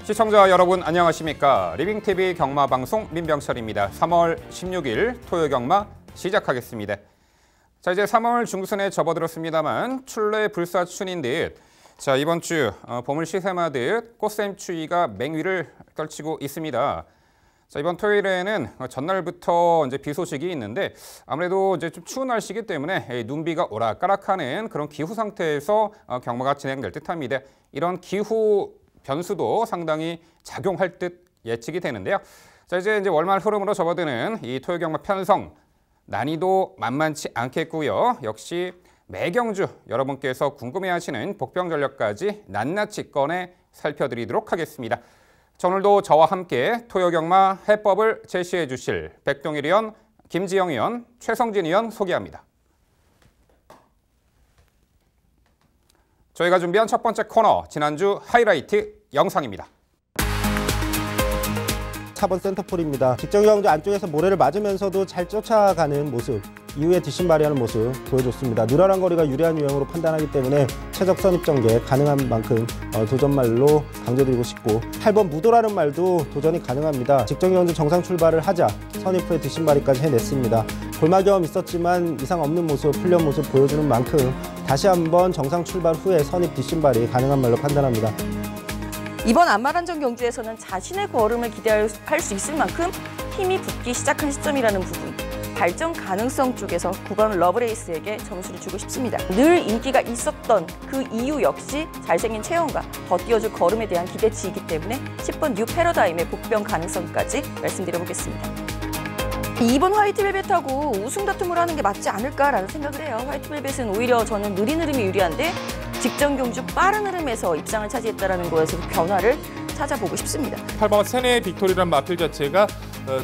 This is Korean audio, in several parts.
시청자 여러분 안녕하십니까? 리빙TV 경마방송 민병철입니다. 3월 16일 토요 경마 시작하겠습니다. 자, 이제 3월 중순에 접어들었습니다만 출래 불사춘인 듯 자, 이번 주 봄을 시샘하듯 꽃샘추위가 맹위를 떨치고 있습니다. 자, 이번 토요일에는 전날부터 이제 비 소식이 있는데 아무래도 이제 좀 추운 날씨이기 때문에 눈비가 오락가락하는 그런 기후 상태에서 경마가 진행될 듯합니다. 이런 기후 변수도 상당히 작용할 듯 예측이 되는데요. 자, 이제 월말 흐름으로 접어드는 이 토요 경마 편성 난이도 만만치 않겠고요. 역시 매경주 여러분께서 궁금해하시는 복병 전략까지 낱낱이 꺼내 살펴드리도록 하겠습니다. 자, 오늘도 저와 함께 토요 경마 해법을 제시해 주실 백동일 의원, 김지영 의원, 최성진 의원 소개합니다. 저희가 준비한 첫 번째 코너, 지난주 하이라이트 영상입니다. 4번 센터폴입니다. 직전경주 안쪽에서 모래를 맞으면서도 잘 쫓아가는 모습, 이후에 뒷심발이하는 모습 보여줬습니다. 늘어난 거리가 유리한 유형으로 판단하기 때문에 최적 선입 전개 가능한 만큼 도전말로 강조드리고 싶고 8번 무도라는 말도 도전이 가능합니다. 직전경주 정상 출발을 하자 선입 후에 뒷심발이까지 해냈습니다. 골마 경험 있었지만 이상 없는 모습, 풀련 모습 보여주는 만큼 다시 한번 정상 출발 후에 선입 뒷심발이 가능한 말로 판단합니다. 이번 안마란정 경주에서는 자신의 걸음을 기대할 수 있을 만큼 힘이 붙기 시작한 시점이라는 부분, 발전 가능성 쪽에서 9번 러브레이스에게 점수를 주고 싶습니다. 늘 인기가 있었던 그 이유 역시 잘생긴 체형과 더 띄워줄 걸음에 대한 기대치이기 때문에 10번 뉴 패러다임의 복병 가능성까지 말씀드려보겠습니다. 2번 화이트벨벳하고 우승 다툼을 하는 게 맞지 않을까라는 생각을 해요. 화이트벨벳은 오히려 저는 느린 흐름이 유리한데 직전 경주 빠른 흐름에서 입상을 차지했다는 거에서 변화를 찾아보고 싶습니다. 8번 세네의 빅토리라는 마필 자체가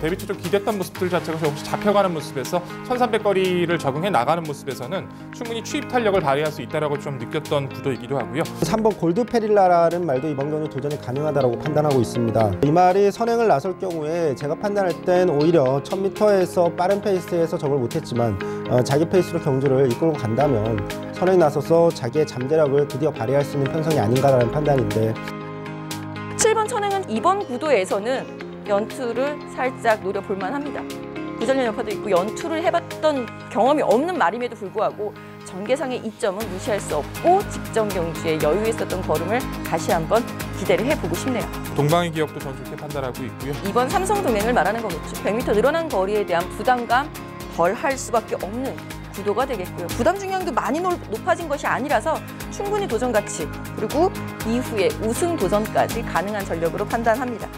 데뷔 초 좀 기댔던 모습들 자체가 조금씩 잡혀가는 모습에서 1300거리를 적응해 나가는 모습에서는 충분히 추입 탄력을 발휘할 수 있다고 좀 느꼈던 구도이기도 하고요. 3번 골드페릴라라는 말도 이번 경주 도전이 가능하다고 판단하고 있습니다. 이 말이 선행을 나설 경우에 제가 판단할 땐 오히려 1000m에서 빠른 페이스에서 적을 못했지만 자기 페이스로 경주를 이끌고 간다면 선행 나서서 자기의 잠재력을 드디어 발휘할 수 있는 편성이 아닌가라는 판단인데 7번 천행은 이번 구도에서는 연투를 살짝 노려볼 만합니다. 구전련 여파도 있고 연투를 해봤던 경험이 없는 말임에도 불구하고 전개상의 이점은 무시할 수 없고 직전 경주에 여유 있었던 걸음을 다시 한번 기대를 해보고 싶네요. 동방의 기억도 전 좋게 판단하고 있고요. 이번 삼성 동행을 말하는 거겠죠. 100m 늘어난 거리에 대한 부담감 덜 할 수밖에 없는 구도가 되겠고요. 부담 중량도 많이 높아진 것이 아니라서 충분히 도전 가치 그리고 이후에 우승 도전까지 가능한 전력으로 판단합니다.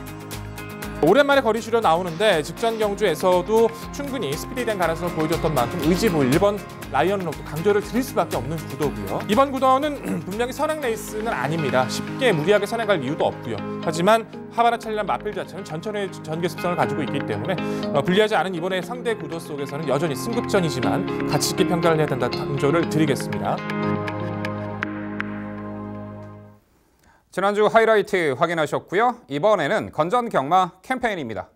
오랜만에 거리 줄여 나오는데 직전 경주에서도 충분히 스피디된 가능성을 보여줬던 만큼 의지부 1번 라이언록도 강조를 드릴 수밖에 없는 구도고요. 이번 구도는 분명히 선행 레이스는 아닙니다. 쉽게 무리하게 선행할 이유도 없고요. 하지만 하바나 찰리란 마필 자체는 전천의 전개 습성을 가지고 있기 때문에 불리하지 않은 이번의 상대 구도 속에서는 여전히 승급전이지만 가치 있게 평가를 해야 된다는 강조를 드리겠습니다. 지난주 하이라이트 확인하셨고요. 이번에는 건전 경마 캠페인입니다.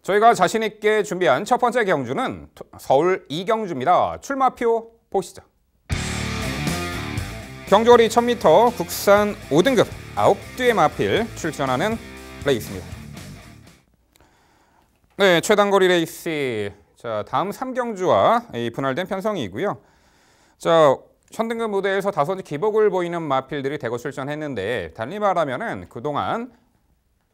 저희가 자신 있게 준비한 첫 번째 경주는 서울 이경주입니다. 출마표 보시죠. 경주거리 1000m 국산 5등급 9뒤의 마필 출전하는 레이스입니다. 네, 최단거리 레이스. 자, 다음 3경주와 분할된 편성이고요. 자, 현등급 무대에서 다소 기복을 보이는 마필들이 대거 출전했는데 달리 말하면은 그동안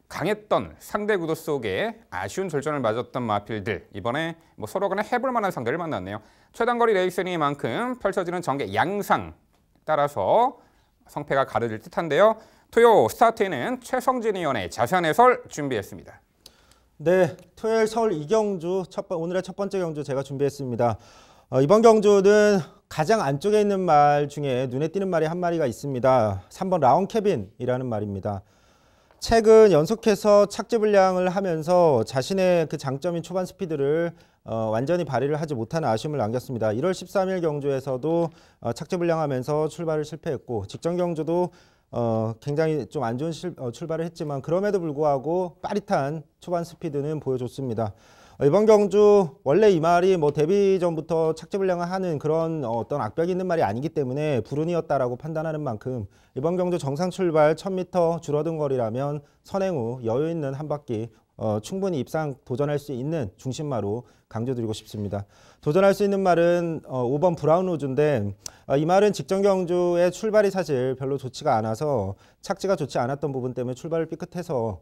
강했던 상대 구도 속에 아쉬운 절전을 맞았던 마필들, 이번에 서로 간에 해볼 만한 상대를 만났네요. 최단거리 레이스니만큼 펼쳐지는 전개 양상 따라서 성패가 가려질 듯한데요. 토요 스타트에는 최성진 의원의 자세한 해설 준비했습니다. 네, 토요일 서울 이경주 오늘의 첫 번째 경주 제가 준비했습니다. 이번 경주는 가장 안쪽에 있는 말 중에 눈에 띄는 말이 한 마리가 있습니다. 3번 라운캐빈이라는 말입니다. 최근 연속해서 착지 불량을 하면서 자신의 그 장점인 초반 스피드를 완전히 발휘를 하지 못하는 아쉬움을 남겼습니다. 1월 13일 경주에서도 착지 불량하면서 출발을 실패했고 직전 경주도 굉장히 좀 안 좋은 출발을 했지만 그럼에도 불구하고 빠릿한 초반 스피드는 보여줬습니다. 이번 경주 원래 이 말이 뭐 데뷔 전부터 착지 불량을 하는 그런 어떤 악벽이 있는 말이 아니기 때문에 불운이었다라고 판단하는 만큼 이번 경주 정상 출발 1000m 줄어든 거리라면 선행 후 여유 있는 한 바퀴 충분히 입상 도전할 수 있는 중심마로 강조드리고 싶습니다. 도전할 수 있는 말은 5번 브라운 로즈인데 이 말은 직전 경주의 출발이 사실 별로 좋지가 않아서 착지가 좋지 않았던 부분 때문에 출발을 삐끗해서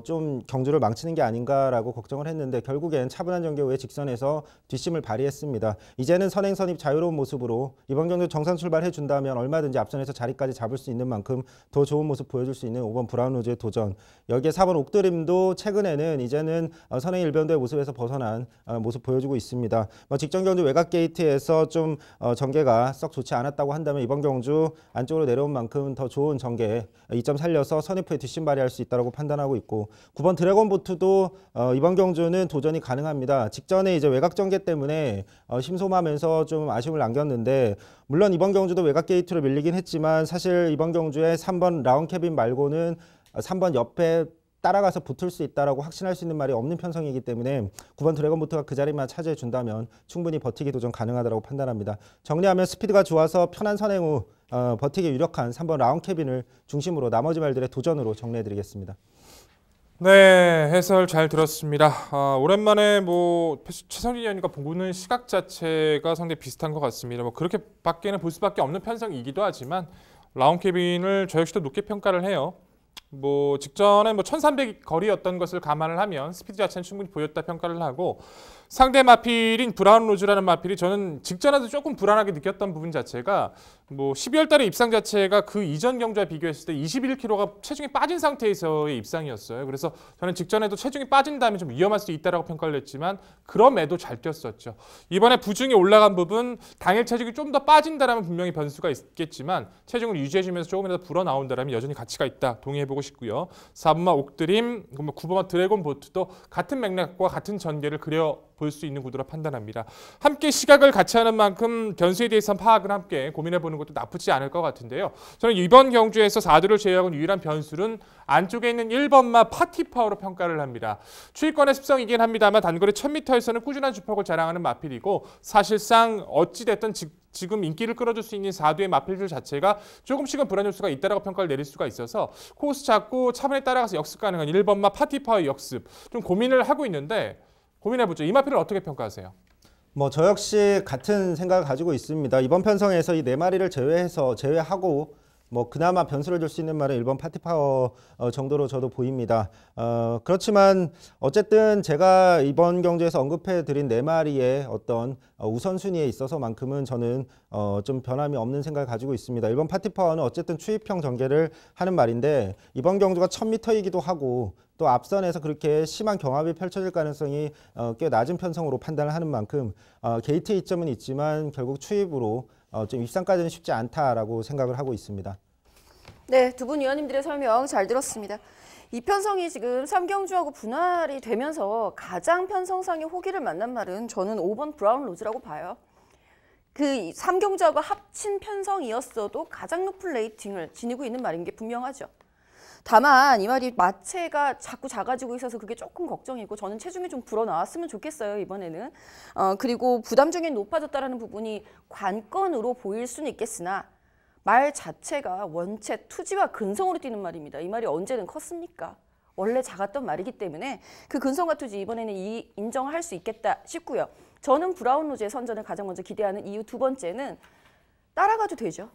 좀 경주를 망치는 게 아닌가라고 걱정을 했는데 결국엔 차분한 전개 후에 직선에서 뒷심을 발휘했습니다. 이제는 선행 선입 자유로운 모습으로 이번 경주 정상 출발해 준다면 얼마든지 앞선에서 자리까지 잡을 수 있는 만큼 더 좋은 모습 보여줄 수 있는 5번 브라운 로즈의 도전. 여기에 4번 옥드림도 최근에는 이제는 선행 일변도의 모습에서 벗어난 모습 보여주고 있습니다. 직전 경주 외곽 게이트에서 좀 전개가 썩 좋지 않았다고 한다면 이번 경주 안쪽으로 내려온 만큼 더 좋은 전개 2점 살려서 선입 후에 뒷심 발휘할 수 있다고 판단하고 있고 9번 드래곤 보트도 이번 경주는 도전이 가능합니다. 직전에 이제 외곽 전개 때문에 심소하면서 좀 아쉬움을 남겼는데 물론 이번 경주도 외곽 게이트로 밀리긴 했지만 사실 이번 경주에 3번 라운캐빈 말고는 3번 옆에 따라가서 붙을 수 있다라고 확신할 수 있는 말이 없는 편성이기 때문에 9번 드래곤보트가 그 자리만 차지해 준다면 충분히 버티기 도전 가능하다고 판단합니다. 정리하면 스피드가 좋아서 편한 선행 후 버티기 유력한 3번 라운캐빈을 중심으로 나머지 말들의 도전으로 정리해드리겠습니다. 네, 해설 잘 들었습니다. 오랜만에 뭐 최성진 위원님과 보는 시각 자체가 상당히 비슷한 것 같습니다. 뭐 그렇게밖에는 볼 수밖에 없는 편성이기도 하지만 라운캐빈을 저 역시도 높게 평가를 해요. 뭐 직전에 1300 거리였던 것을 감안을 하면 스피드 자체는 충분히 보였다 평가를 하고 상대 마필인 브라운 로즈라는 마필이 저는 직전에도 조금 불안하게 느꼈던 부분 자체가 뭐 12월 달에 입상 자체가 그 이전 경주와 비교했을 때 21kg가 체중이 빠진 상태에서의 입상이었어요. 그래서 저는 직전에도 체중이 빠진 다음에 좀 위험할 수 있다라고 평가를 했지만 그럼에도 잘 뛰었었죠. 이번에 부중이 올라간 부분 당일 체중이 좀 더 빠진다라면 분명히 변수가 있겠지만 체중을 유지해주면서 조금이라도 불어 나온다라면 여전히 가치가 있다. 동의해보고 싶고요. 4번마 옥드림, 9번마 드래곤 보트도 같은 맥락과 같은 전개를 그려볼 수 있는 구도로 판단합니다. 함께 시각을 같이 하는 만큼 변수에 대해서 파악을 함께 고민해보는 것도 나쁘지 않을 것 같은데요. 저는 이번 경주에서 4두를 제외하고는 유일한 변수는 안쪽에 있는 1번마 파티파워로 평가를 합니다. 추위권의 습성이긴 합니다만 단거리 1000m에서는 꾸준한 주폭을 자랑하는 마필이고 사실상 어찌됐든 지금 인기를 끌어줄 수 있는 4두의 마필들 자체가 조금씩은 불안 요소가 있다라고 평가를 내릴 수가 있어서 코스 잡고 차분히 따라가서 역습 가능한 1번마 파티파워 역습 좀 고민을 하고 있는데 고민해보죠. 이 마필을 어떻게 평가하세요? 저 역시 같은 생각을 가지고 있습니다. 이번 편성에서 이 4마리를 제외하고 그나마 변수를 줄 수 있는 말은 1번 파티파워 정도로 저도 보입니다. 그렇지만 어쨌든 제가 이번 경주에서 언급해드린 4마리의 어떤 우선순위에 있어서만큼은 저는 좀 변함이 없는 생각을 가지고 있습니다. 1번 파티파워는 어쨌든 추입형 전개를 하는 말인데 이번 경주가 1000m이기도 하고 또 앞선에서 그렇게 심한 경합이 펼쳐질 가능성이 꽤 낮은 편성으로 판단을 하는 만큼 게이트 이점은 있지만 결국 추입으로 좀 입상까지는 쉽지 않다라고 생각을 하고 있습니다. 네, 두 분 위원님들의 설명 잘 들었습니다. 이 편성이 지금 3경주하고 분할이 되면서 가장 편성상의 호기를 만난 말은 저는 5번 브라운 로즈라고 봐요. 그 3경주하고 합친 편성이었어도 가장 높은 레이팅을 지니고 있는 말인 게 분명하죠. 다만 이 말이 마체가 자꾸 작아지고 있어서 그게 조금 걱정이고 저는 체중이 좀 불어나왔으면 좋겠어요 이번에는. 그리고 부담 중에 높아졌다는 부분이 관건으로 보일 수는 있겠으나 말 자체가 원체 투지와 근성으로 뛰는 말입니다. 이 말이 언제는 컸습니까? 원래 작았던 말이기 때문에 그 근성과 투지 이번에는 인정할 수 있겠다 싶고요. 저는 브라운 로즈의 선전을 가장 먼저 기대하는 이유 두 번째는 따라가도 되죠.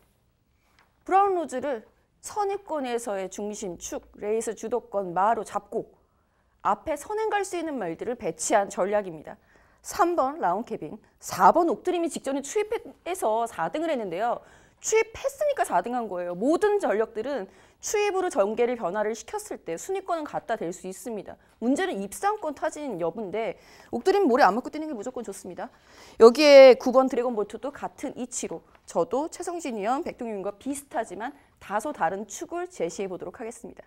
브라운 로즈를 선입권에서의 중심, 축, 레이스 주도권, 마로 잡고 앞에 선행 갈 수 있는 말들을 배치한 전략입니다. 3번 라운캐빈, 4번 옥드림이 직전에 추입해서 4등을 했는데요. 추입했으니까 4등한 거예요. 모든 전력들은 추입으로 전개를 변화를 시켰을 때 순위권은 갖다 댈 수 있습니다. 문제는 입상권 타진 여부인데 옥드림 모래 안 맞고 뛰는 게 무조건 좋습니다. 여기에 9번 드래곤볼트도 같은 이치로 저도 최성진 위원, 백동윤과 비슷하지만 다소 다른 축을 제시해 보도록 하겠습니다.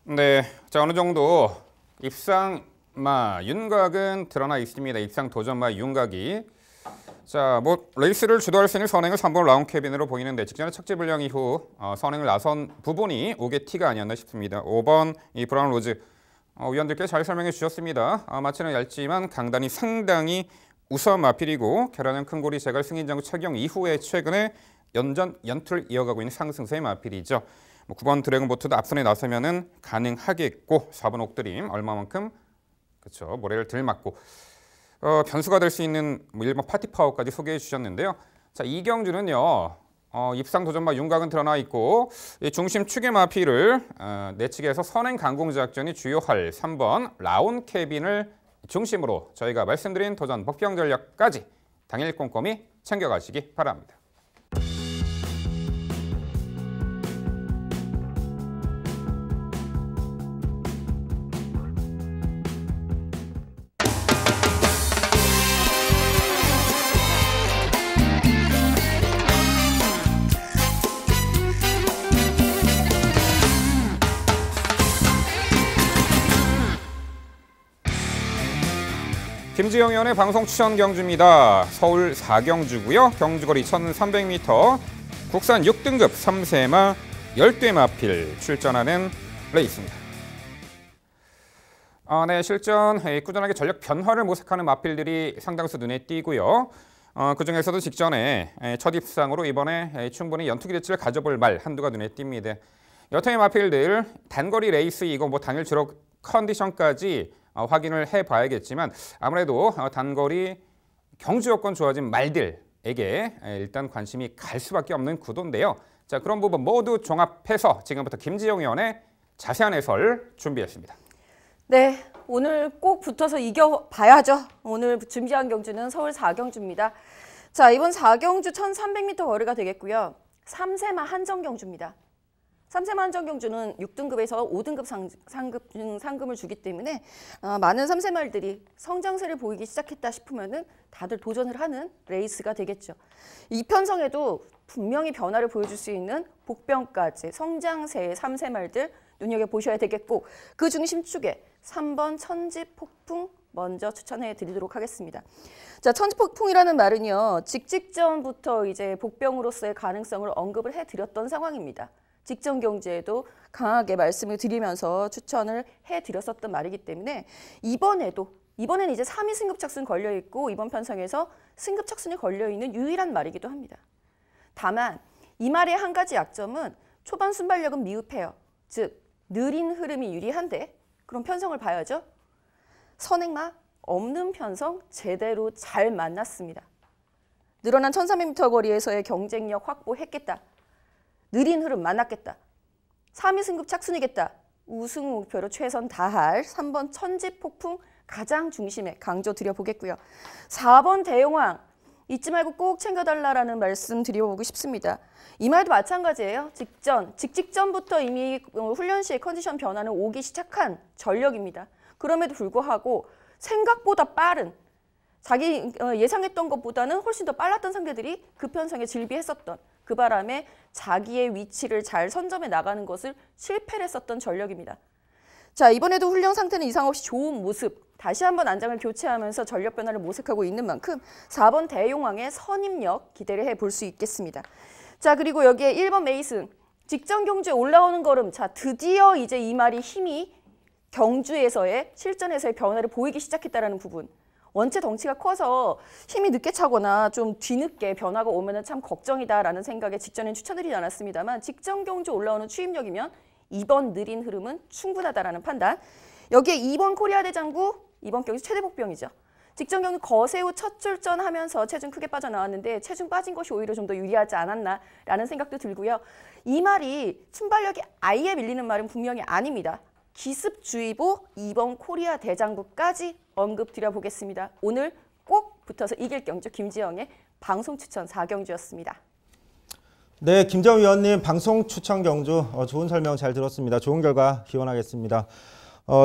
네, 자 어느 정도 입상마 윤곽은 드러나 있습니다. 입상 도전마 윤곽이. 자, 뭐 레이스를 주도할 수 있는 선행을 3번 라운 캐빈으로 보이는데 직전에 착지 불량 이후 선행을 나선 부분이 오게 티가 아니었나 싶습니다. 5번 이 브라운 로즈 위원들께 잘 설명해 주셨습니다. 마치는 얇지만 강단이 상당히 우수한 마필이고 결하는 큰 고리 제갈 승인장구 착용 이후에 최근에 연투를 이어가고 있는 상승세의 마필이죠. 9번 드래곤보트도 앞선에 나서면은 가능하겠고 4번 옥드림 얼마만큼 그렇죠 모래를 들 맞고 변수가 될 수 있는 1번 파티파워까지 소개해 주셨는데요. 자, 이 경주는요. 입상 도전마 윤곽은 드러나 있고 이 중심 축의 마필을 내측에서 선행 강공 작전이 주요할 3번 라운 캐빈을 중심으로 저희가 말씀드린 도전 복병 전략까지 당일 꼼꼼히 챙겨가시기 바랍니다. 김지영 의원의 방송 추천 경주입니다. 서울 4경주고요. 경주거리 1300m, 국산 6등급 3세마 10대 마필 출전하는 레이스입니다. 네, 실전 꾸준하게 전력 변화를 모색하는 마필들이 상당수 눈에 띄고요. 그중에서도 직전에 첫 입상으로 이번에 충분히 연투 기대치를 가져볼 말 한두가 눈에 띕니다. 여타의 마필들 단거리 레이스 이거 뭐 당일 주력 컨디션까지 확인을 해봐야겠지만 아무래도 단거리 경주 여건 좋아진 말들에게 일단 관심이 갈 수밖에 없는 구도인데요. 자, 그런 부분 모두 종합해서 지금부터 김지영 의원의 자세한 해설 준비했습니다. 네, 오늘 꼭 붙어서 이겨봐야죠. 오늘 준비한 경주는 서울 4경주입니다. 자, 이번 4경주 1300m 거리가 되겠고요. 3세마 한정 경주입니다. 3세마 한정 경주는 6등급에서 5등급 상금을 주기 때문에 많은 3세마들이 성장세를 보이기 시작했다 싶으면은 다들 도전을 하는 레이스가 되겠죠. 이 편성에도 분명히 변화를 보여줄 수 있는 복병까지 성장세의 3세마들 눈여겨보셔야 되겠고 그 중심축에 3번 천지폭풍 먼저 추천해 드리도록 하겠습니다. 자, 천지폭풍이라는 말은요. 직전부터 이제 복병으로서의 가능성을 언급을 해드렸던 상황입니다. 직전 경주에도 강하게 말씀을 드리면서 추천을 해드렸었던 말이기 때문에 이번에는 이제 3위 승급 착순 걸려있고 이번 편성에서 승급 착순이 걸려있는 유일한 말이기도 합니다. 다만 이 말의 한 가지 약점은 초반 순발력은 미흡해요. 즉 느린 흐름이 유리한데 그럼 편성을 봐야죠. 선행마 없는 편성 제대로 잘 만났습니다. 늘어난 1300m 거리에서의 경쟁력 확보했겠다. 느린 흐름 만났겠다. 3위 승급 착순이겠다. 우승 목표로 최선 다할 3번 천지폭풍 가장 중심에 강조 드려보겠고요. 4번 대용왕 잊지 말고 꼭 챙겨달라는 말씀 드려보고 싶습니다. 이 말도 마찬가지예요. 직전부터 이미 훈련 시의 컨디션 변화는 오기 시작한 전력입니다. 그럼에도 불구하고 생각보다 빠른 자기 예상했던 것보다는 훨씬 더 빨랐던 상대들이 그 편성에 질비했었던 그 바람에 자기의 위치를 잘 선점해 나가는 것을 실패를 했었던 전력입니다. 자, 이번에도 훈련 상태는 이상 없이 좋은 모습 다시 한번 안장을 교체하면서 전력 변화를 모색하고 있는 만큼 4번 대용왕의 선임력 기대를 해볼 수 있겠습니다. 자, 그리고 여기에 1번 메이슨 직전 경주에 올라오는 걸음. 자, 드디어 이제 이 말이 힘이 경주에서의 실전에서의 변화를 보이기 시작했다는 부분. 원체 덩치가 커서 힘이 늦게 차거나 좀 뒤늦게 변화가 오면 참 걱정이다라는 생각에 직전엔 추천드리지 않았습니다만 직전 경주 올라오는 추임력이면 이번 느린 흐름은 충분하다라는 판단. 여기에 2번 코리아 대장구 이번 경주 최대 복병이죠. 직전 경주 거세후 첫 출전하면서 체중 크게 빠져나왔는데 체중 빠진 것이 오히려 좀 더 유리하지 않았나라는 생각도 들고요. 이 말이 순발력이 아예 밀리는 말은 분명히 아닙니다. 기습주의보 2번 코리아 대장구까지 언급드려보겠습니다. 오늘 꼭 붙어서 이길 경주 김지영의 방송 추천 4경주였습니다. 네, 김정 위원님 방송 추천 경주 좋은 설명 잘 들었습니다. 좋은 결과 기원하겠습니다.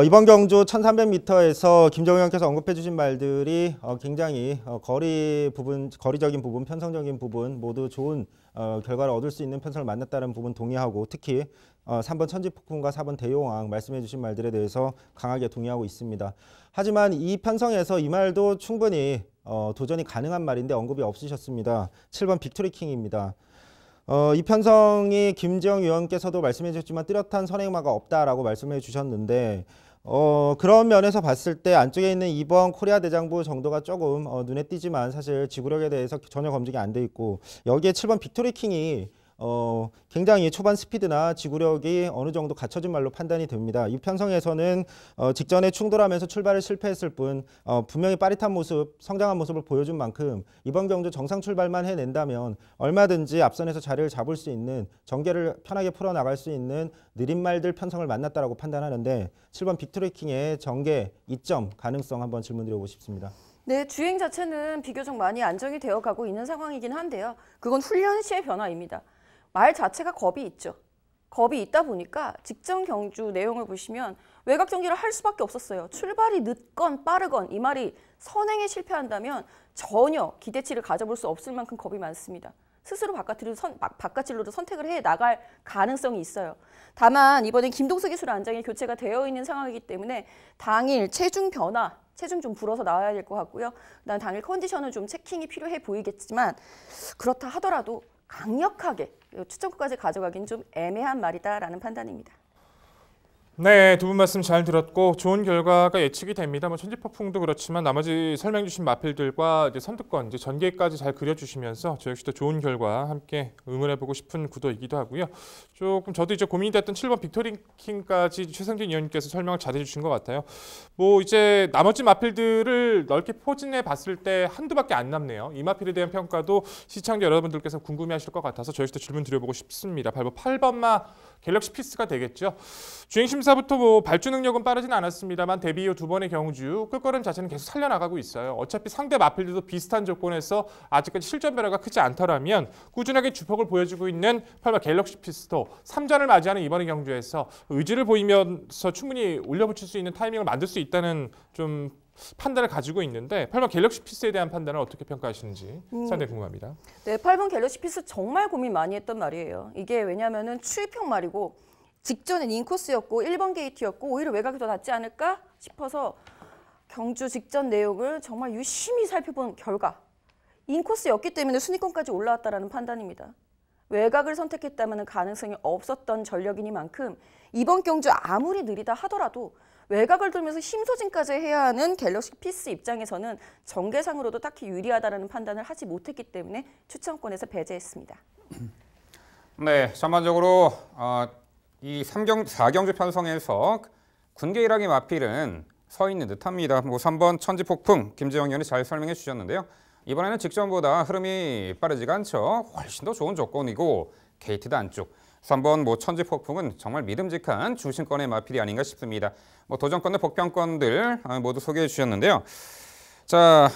이번 경주 1300m에서 김정 위원께서 언급해 주신 말들이 굉장히 거리적인 부분, 편성적인 부분 모두 좋은 결과를 얻을 수 있는 편성을 만났다는 부분 동의하고 특히 3번 천지폭풍과 4번 대용왕 말씀해 주신 말들에 대해서 강하게 동의하고 있습니다. 하지만 이 편성에서 이 말도 충분히 도전이 가능한 말인데 언급이 없으셨습니다. 7번 빅토리킹입니다. 이 편성이 김지영 위원께서도 말씀해 주셨지만 뚜렷한 선행마가 없다라고 말씀해 주셨는데 그런 면에서 봤을 때 안쪽에 있는 2번 코리아 대장부 정도가 조금 눈에 띄지만 사실 지구력에 대해서 전혀 검증이 안 돼 있고 여기에 7번 빅토리킹이 굉장히 초반 스피드나 지구력이 어느 정도 갖춰진 말로 판단이 됩니다. 이 편성에서는 직전에 충돌하면서 출발을 실패했을 뿐 분명히 빠릿한 모습, 성장한 모습을 보여준 만큼 이번 경주 정상 출발만 해낸다면 얼마든지 앞선에서 자리를 잡을 수 있는 전개를 편하게 풀어나갈 수 있는 느린 말들 편성을 만났다라고 판단하는데 7번 빅토리킹의 전개 이점 가능성 한번 질문드려보고 싶습니다. 네, 주행 자체는 비교적 많이 안정이 되어 가고 있는 상황이긴 한데요. 그건 훈련 시의 변화입니다. 말 자체가 겁이 있죠. 겁이 있다 보니까 직전 경주 내용을 보시면 외곽 전개를 할 수밖에 없었어요. 출발이 늦건 빠르건 이 말이 선행에 실패한다면 전혀 기대치를 가져볼 수 없을 만큼 겁이 많습니다. 스스로 바깥진로를 선택을 해 나갈 가능성이 있어요. 다만 이번엔 김동석 기술 안장이 교체가 되어 있는 상황이기 때문에 당일 체중 변화, 체중 좀 불어서 나와야 될 것 같고요. 그다음 당일 컨디션은 좀 체킹이 필요해 보이겠지만 그렇다 하더라도 강력하게 추천권까지 가져가긴 좀 애매한 말이다라는 판단입니다. 네, 두 분 말씀 잘 들었고 좋은 결과가 예측이 됩니다. 천지폭풍도 그렇지만 나머지 설명 주신 마필들과 이제 선두권, 이제 전개까지 잘 그려주시면서 저 역시도 좋은 결과 함께 응원해보고 싶은 구도이기도 하고요. 조금 저도 이제 고민이 됐던 7번 빅토리킹까지 최성진 위원님께서 설명을 잘해주신 것 같아요. 이제 나머지 마필들을 넓게 포진해 봤을 때 한두밖에 안 남네요. 이 마필에 대한 평가도 시청자 여러분들께서 궁금해하실 것 같아서 저 역시도 질문 드려보고 싶습니다. 바로 8번마 갤럭시 피스가 되겠죠. 주행 심사부터 발주 능력은 빠르진 않았습니다만 데뷔 이후 두 번의 경주 끌걸음 자체는 계속 살려나가고 있어요. 어차피 상대 마필들도 비슷한 조건에서 아직까지 실전 변화가 크지 않더라면 꾸준하게 주폭을 보여주고 있는 8번 갤럭시 피스도 3전을 맞이하는 이번의 경주에서 의지를 보이면서 충분히 올려붙일 수 있는 타이밍을 만들 수 있다는 좀 판단을 가지고 있는데 8번 갤럭시 피스에 대한 판단을 어떻게 평가하시는지 상당히 궁금합니다. 네, 8번 갤럭시 피스 정말 고민 많이 했던 말이에요. 이게 왜냐하면 추입형 말이고 직전엔 인코스였고 1번 게이트였고 오히려 외곽이 더 낫지 않을까 싶어서 경주 직전 내용을 정말 유심히 살펴본 결과 인코스였기 때문에 순위권까지 올라왔다라는 판단입니다. 외곽을 선택했다면 가능성이 없었던 전력이니만큼 이번 경주 아무리 느리다 하더라도 외곽을 돌면서 힘소진까지 해야 하는 갤럭시 피스 입장에서는 전개상으로도 딱히 유리하다는 판단을 하지 못했기 때문에 추천권에서 배제했습니다. 네, 전반적으로 이 4경주 편성에서 군계 1학기 마필은 서 있는 듯합니다. 3번 천지폭풍 김재영 의원이 잘 설명해 주셨는데요. 이번에는 직전보다 흐름이 빠르지가 않죠. 훨씬 더 좋은 조건이고 게이트도 안쪽. 3번 천지폭풍은 정말 믿음직한 중심권의 마필이 아닌가 싶습니다. 도전권들, 복평권들 모두 소개해 주셨는데요. 자,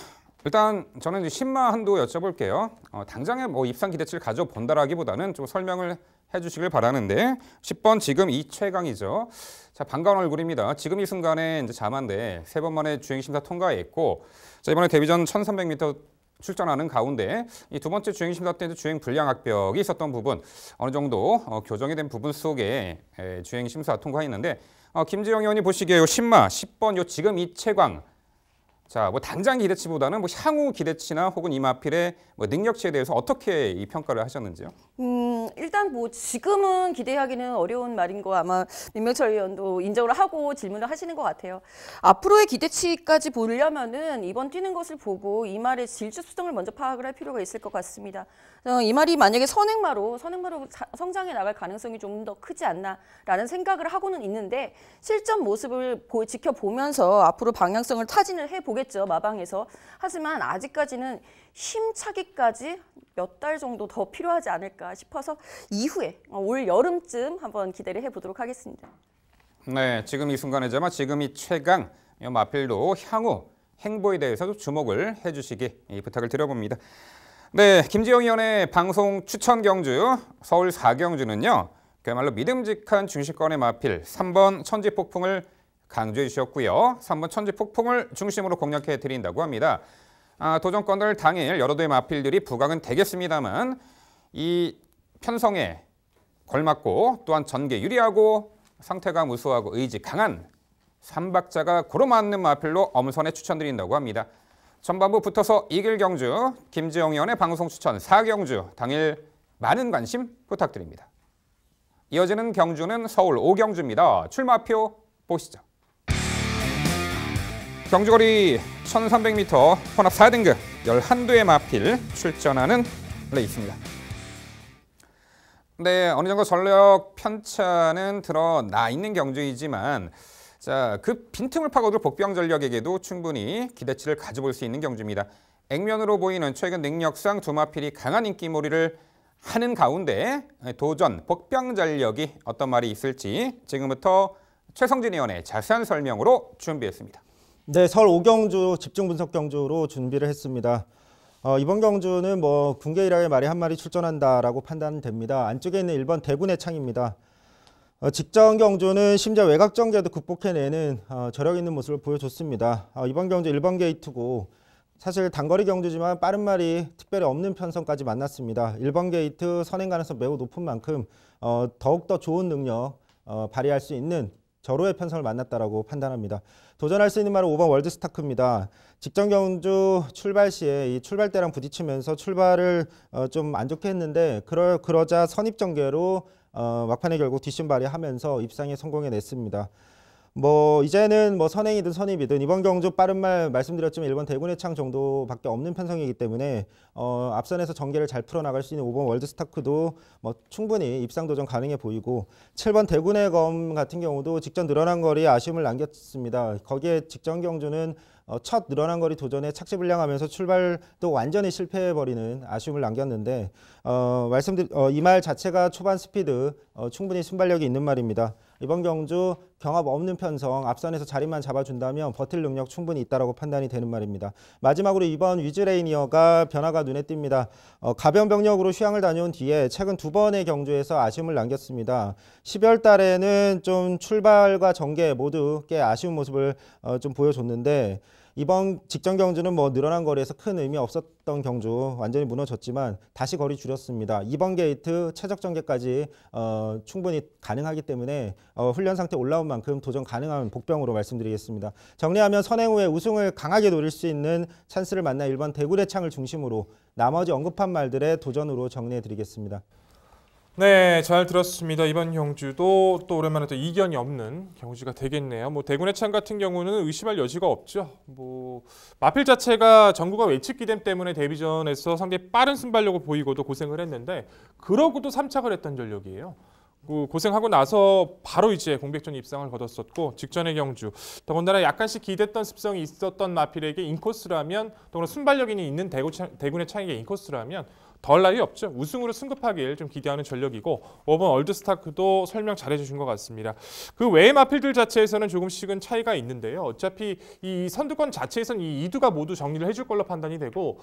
일단 저는 10마 한도 여쭤볼게요. 당장에 입상 기대치를 가져본다라기보다는 좀 설명을 해주시길 바라는데 10번 지금 이최강이죠. 자, 반가운 얼굴입니다. 지금 이 순간에 이제 자만대 3번 만에 주행심사 통과했고 자, 이번에 데뷔전 1300m 출전하는 가운데 이 두 번째 주행심사 때 주행 불량 악벽이 있었던 부분 어느 정도 교정이 된 부분 속에 주행심사 통과했는데 김지영 의원이 보시기에 10마, 10번 요 지금 이최강 자, 당장 기대치보다는 향후 기대치나 혹은 이 마필의 능력치에 대해서 어떻게 이 평가를 하셨는지요? 일단 지금은 기대하기는 어려운 말인 거 아마 민명철 의원도 인정을 하고 질문을 하시는 것 같아요. 앞으로의 기대치까지 보려면은 이번 뛰는 것을 보고 이 말의 질주 수정을 먼저 파악을 할 필요가 있을 것 같습니다. 이 말이 만약에 선행마로 성장해 나갈 가능성이 좀 더 크지 않나라는 생각을 하고는 있는데 실전 모습을 지켜보면서 앞으로 방향성을 타진을 해보겠죠. 마방에서. 하지만 아직까지는 힘차기까지 몇 달 정도 더 필요하지 않을까 싶어서 이후에 올 여름쯤 한번 기대를 해보도록 하겠습니다. 네, 지금 이 순간에자마 지금 이 최강 마필도 향후 행보에 대해서도 주목을 해주시기 부탁을 드려봅니다. 네, 김지영 의원의 방송 추천 경주 서울 4경주는요. 그야말로 믿음직한 중심권의 마필 3번 천지폭풍을 강조해 주셨고요. 3번 천지폭풍을 중심으로 공략해 드린다고 합니다. 도전권들 당일 여러 대의 마필들이 부각은 되겠습니다만 이 편성에 걸맞고 또한 전개 유리하고 상태가 무수하고 의지 강한 3박자가 고루 맞는 마필로 엄선해 추천드린다고 합니다. 전반부 붙어서 이길 경주 김지영 의원의 방송 추천 4경주 당일 많은 관심 부탁드립니다. 이어지는 경주는 서울 5경주입니다. 출마표 보시죠. 경주거리 1300m 혼합 4등급 11대의 마필 출전하는 레이스입니다. 네, 어느 정도 전력 편차는 드러나 있는 경주이지만 그 빈틈을 파고들 복병 전력에게도 충분히 기대치를 가져볼 수 있는 경주입니다. 액면으로 보이는 최근 능력상 두 마필이 강한 인기몰이를 하는 가운데 도전 복병 전력이 어떤 말이 있을지 지금부터 최성진 의원의 자세한 설명으로 준비했습니다. 네, 서울 5경주 집중 분석 경주로 준비를 했습니다. 이번 경주는 군계 일학의 말이 한 마리 출전한다라고 판단됩니다. 안쪽에 있는 1번 대군의 창입니다. 직전 경주는 심지어 외곽 전개도 극복해내는 저력 있는 모습을 보여줬습니다. 이번 경주 1번 게이트고 사실 단거리 경주지만 빠른 말이 특별히 없는 편성까지 만났습니다. 1번 게이트 선행 가능성 매우 높은 만큼 더욱더 좋은 능력 발휘할 수 있는 저로의 편성을 만났다라고 판단합니다. 도전할 수 있는 말은 5번 월드스타크입니다. 직전 경주 출발 시에 이 출발대랑 부딪히면서 출발을 좀 안 좋게 했는데 그러자 선입 전개로 막판에 결국 뒷심 발휘하면서 입상에 성공해냈습니다. 이제는 선행이든 선입이든 이번 경주 빠른 말 말씀드렸지만 1번 대군의 창 정도밖에 없는 편성이기 때문에 앞선에서 전개를 잘 풀어나갈 수 있는 5번 월드스타크도 충분히 입상 도전 가능해 보이고 7번 대군의 검 같은 경우도 직전 늘어난 거리에 아쉬움을 남겼습니다. 거기에 직전 경주는 첫 늘어난 거리 도전에 착지불량하면서 출발도 완전히 실패해버리는 아쉬움을 남겼는데 이 말 자체가 초반 스피드 충분히 순발력이 있는 말입니다. 이번 경주 경합 없는 편성 앞선에서 자리만 잡아준다면 버틸 능력 충분히 있다고 판단이 되는 말입니다. 마지막으로 이번 위즈레이니어가 변화가 눈에 띕니다. 가변 병력으로 휴양을 다녀온 뒤에 최근 2번의 경주에서 아쉬움을 남겼습니다. 12월 달에는 좀 출발과 전개 모두 꽤 아쉬운 모습을 좀 보여줬는데 이번 직전 경주는 늘어난 거리에서 큰 의미 없었던 경주 완전히 무너졌지만 다시 거리 줄였습니다. 2번 게이트 최적 전개까지 충분히 가능하기 때문에 훈련 상태 올라온 만큼 도전 가능한 복병으로 말씀드리겠습니다. 정리하면 선행 후에 우승을 강하게 노릴 수 있는 찬스를 만나 1번 대군의 창을 중심으로 나머지 언급한 말들의 도전으로 정리해드리겠습니다. 네, 잘 들었습니다. 이번 경주도 또 오랜만에 또 이견이 없는 경주가 되겠네요. 대군의 창 같은 경우는 의심할 여지가 없죠. 마필 자체가 전국과 외측 기댐 때문에 데뷔전에서 상당히 빠른 순발력을 보이고도 고생을 했는데 그러고도 3착을 했던 전력이에요. 고생하고 나서 바로 이제 공백전 입상을 거뒀었고 직전의 경주 더군다나 약간씩 기댔던 습성이 있었던 마필에게 인코스라면 더구나 순발력이 있는 대군의 창에게 인코스라면 덜 날이 없죠. 우승으로 승급하길 좀 기대하는 전력이고 5번 월드스타크도 설명 잘 해주신 것 같습니다. 그 외의 마필들 자체에서는 조금씩은 차이가 있는데요. 어차피 이 선두권 자체에서는 이 2두가 모두 정리를 해줄 걸로 판단이 되고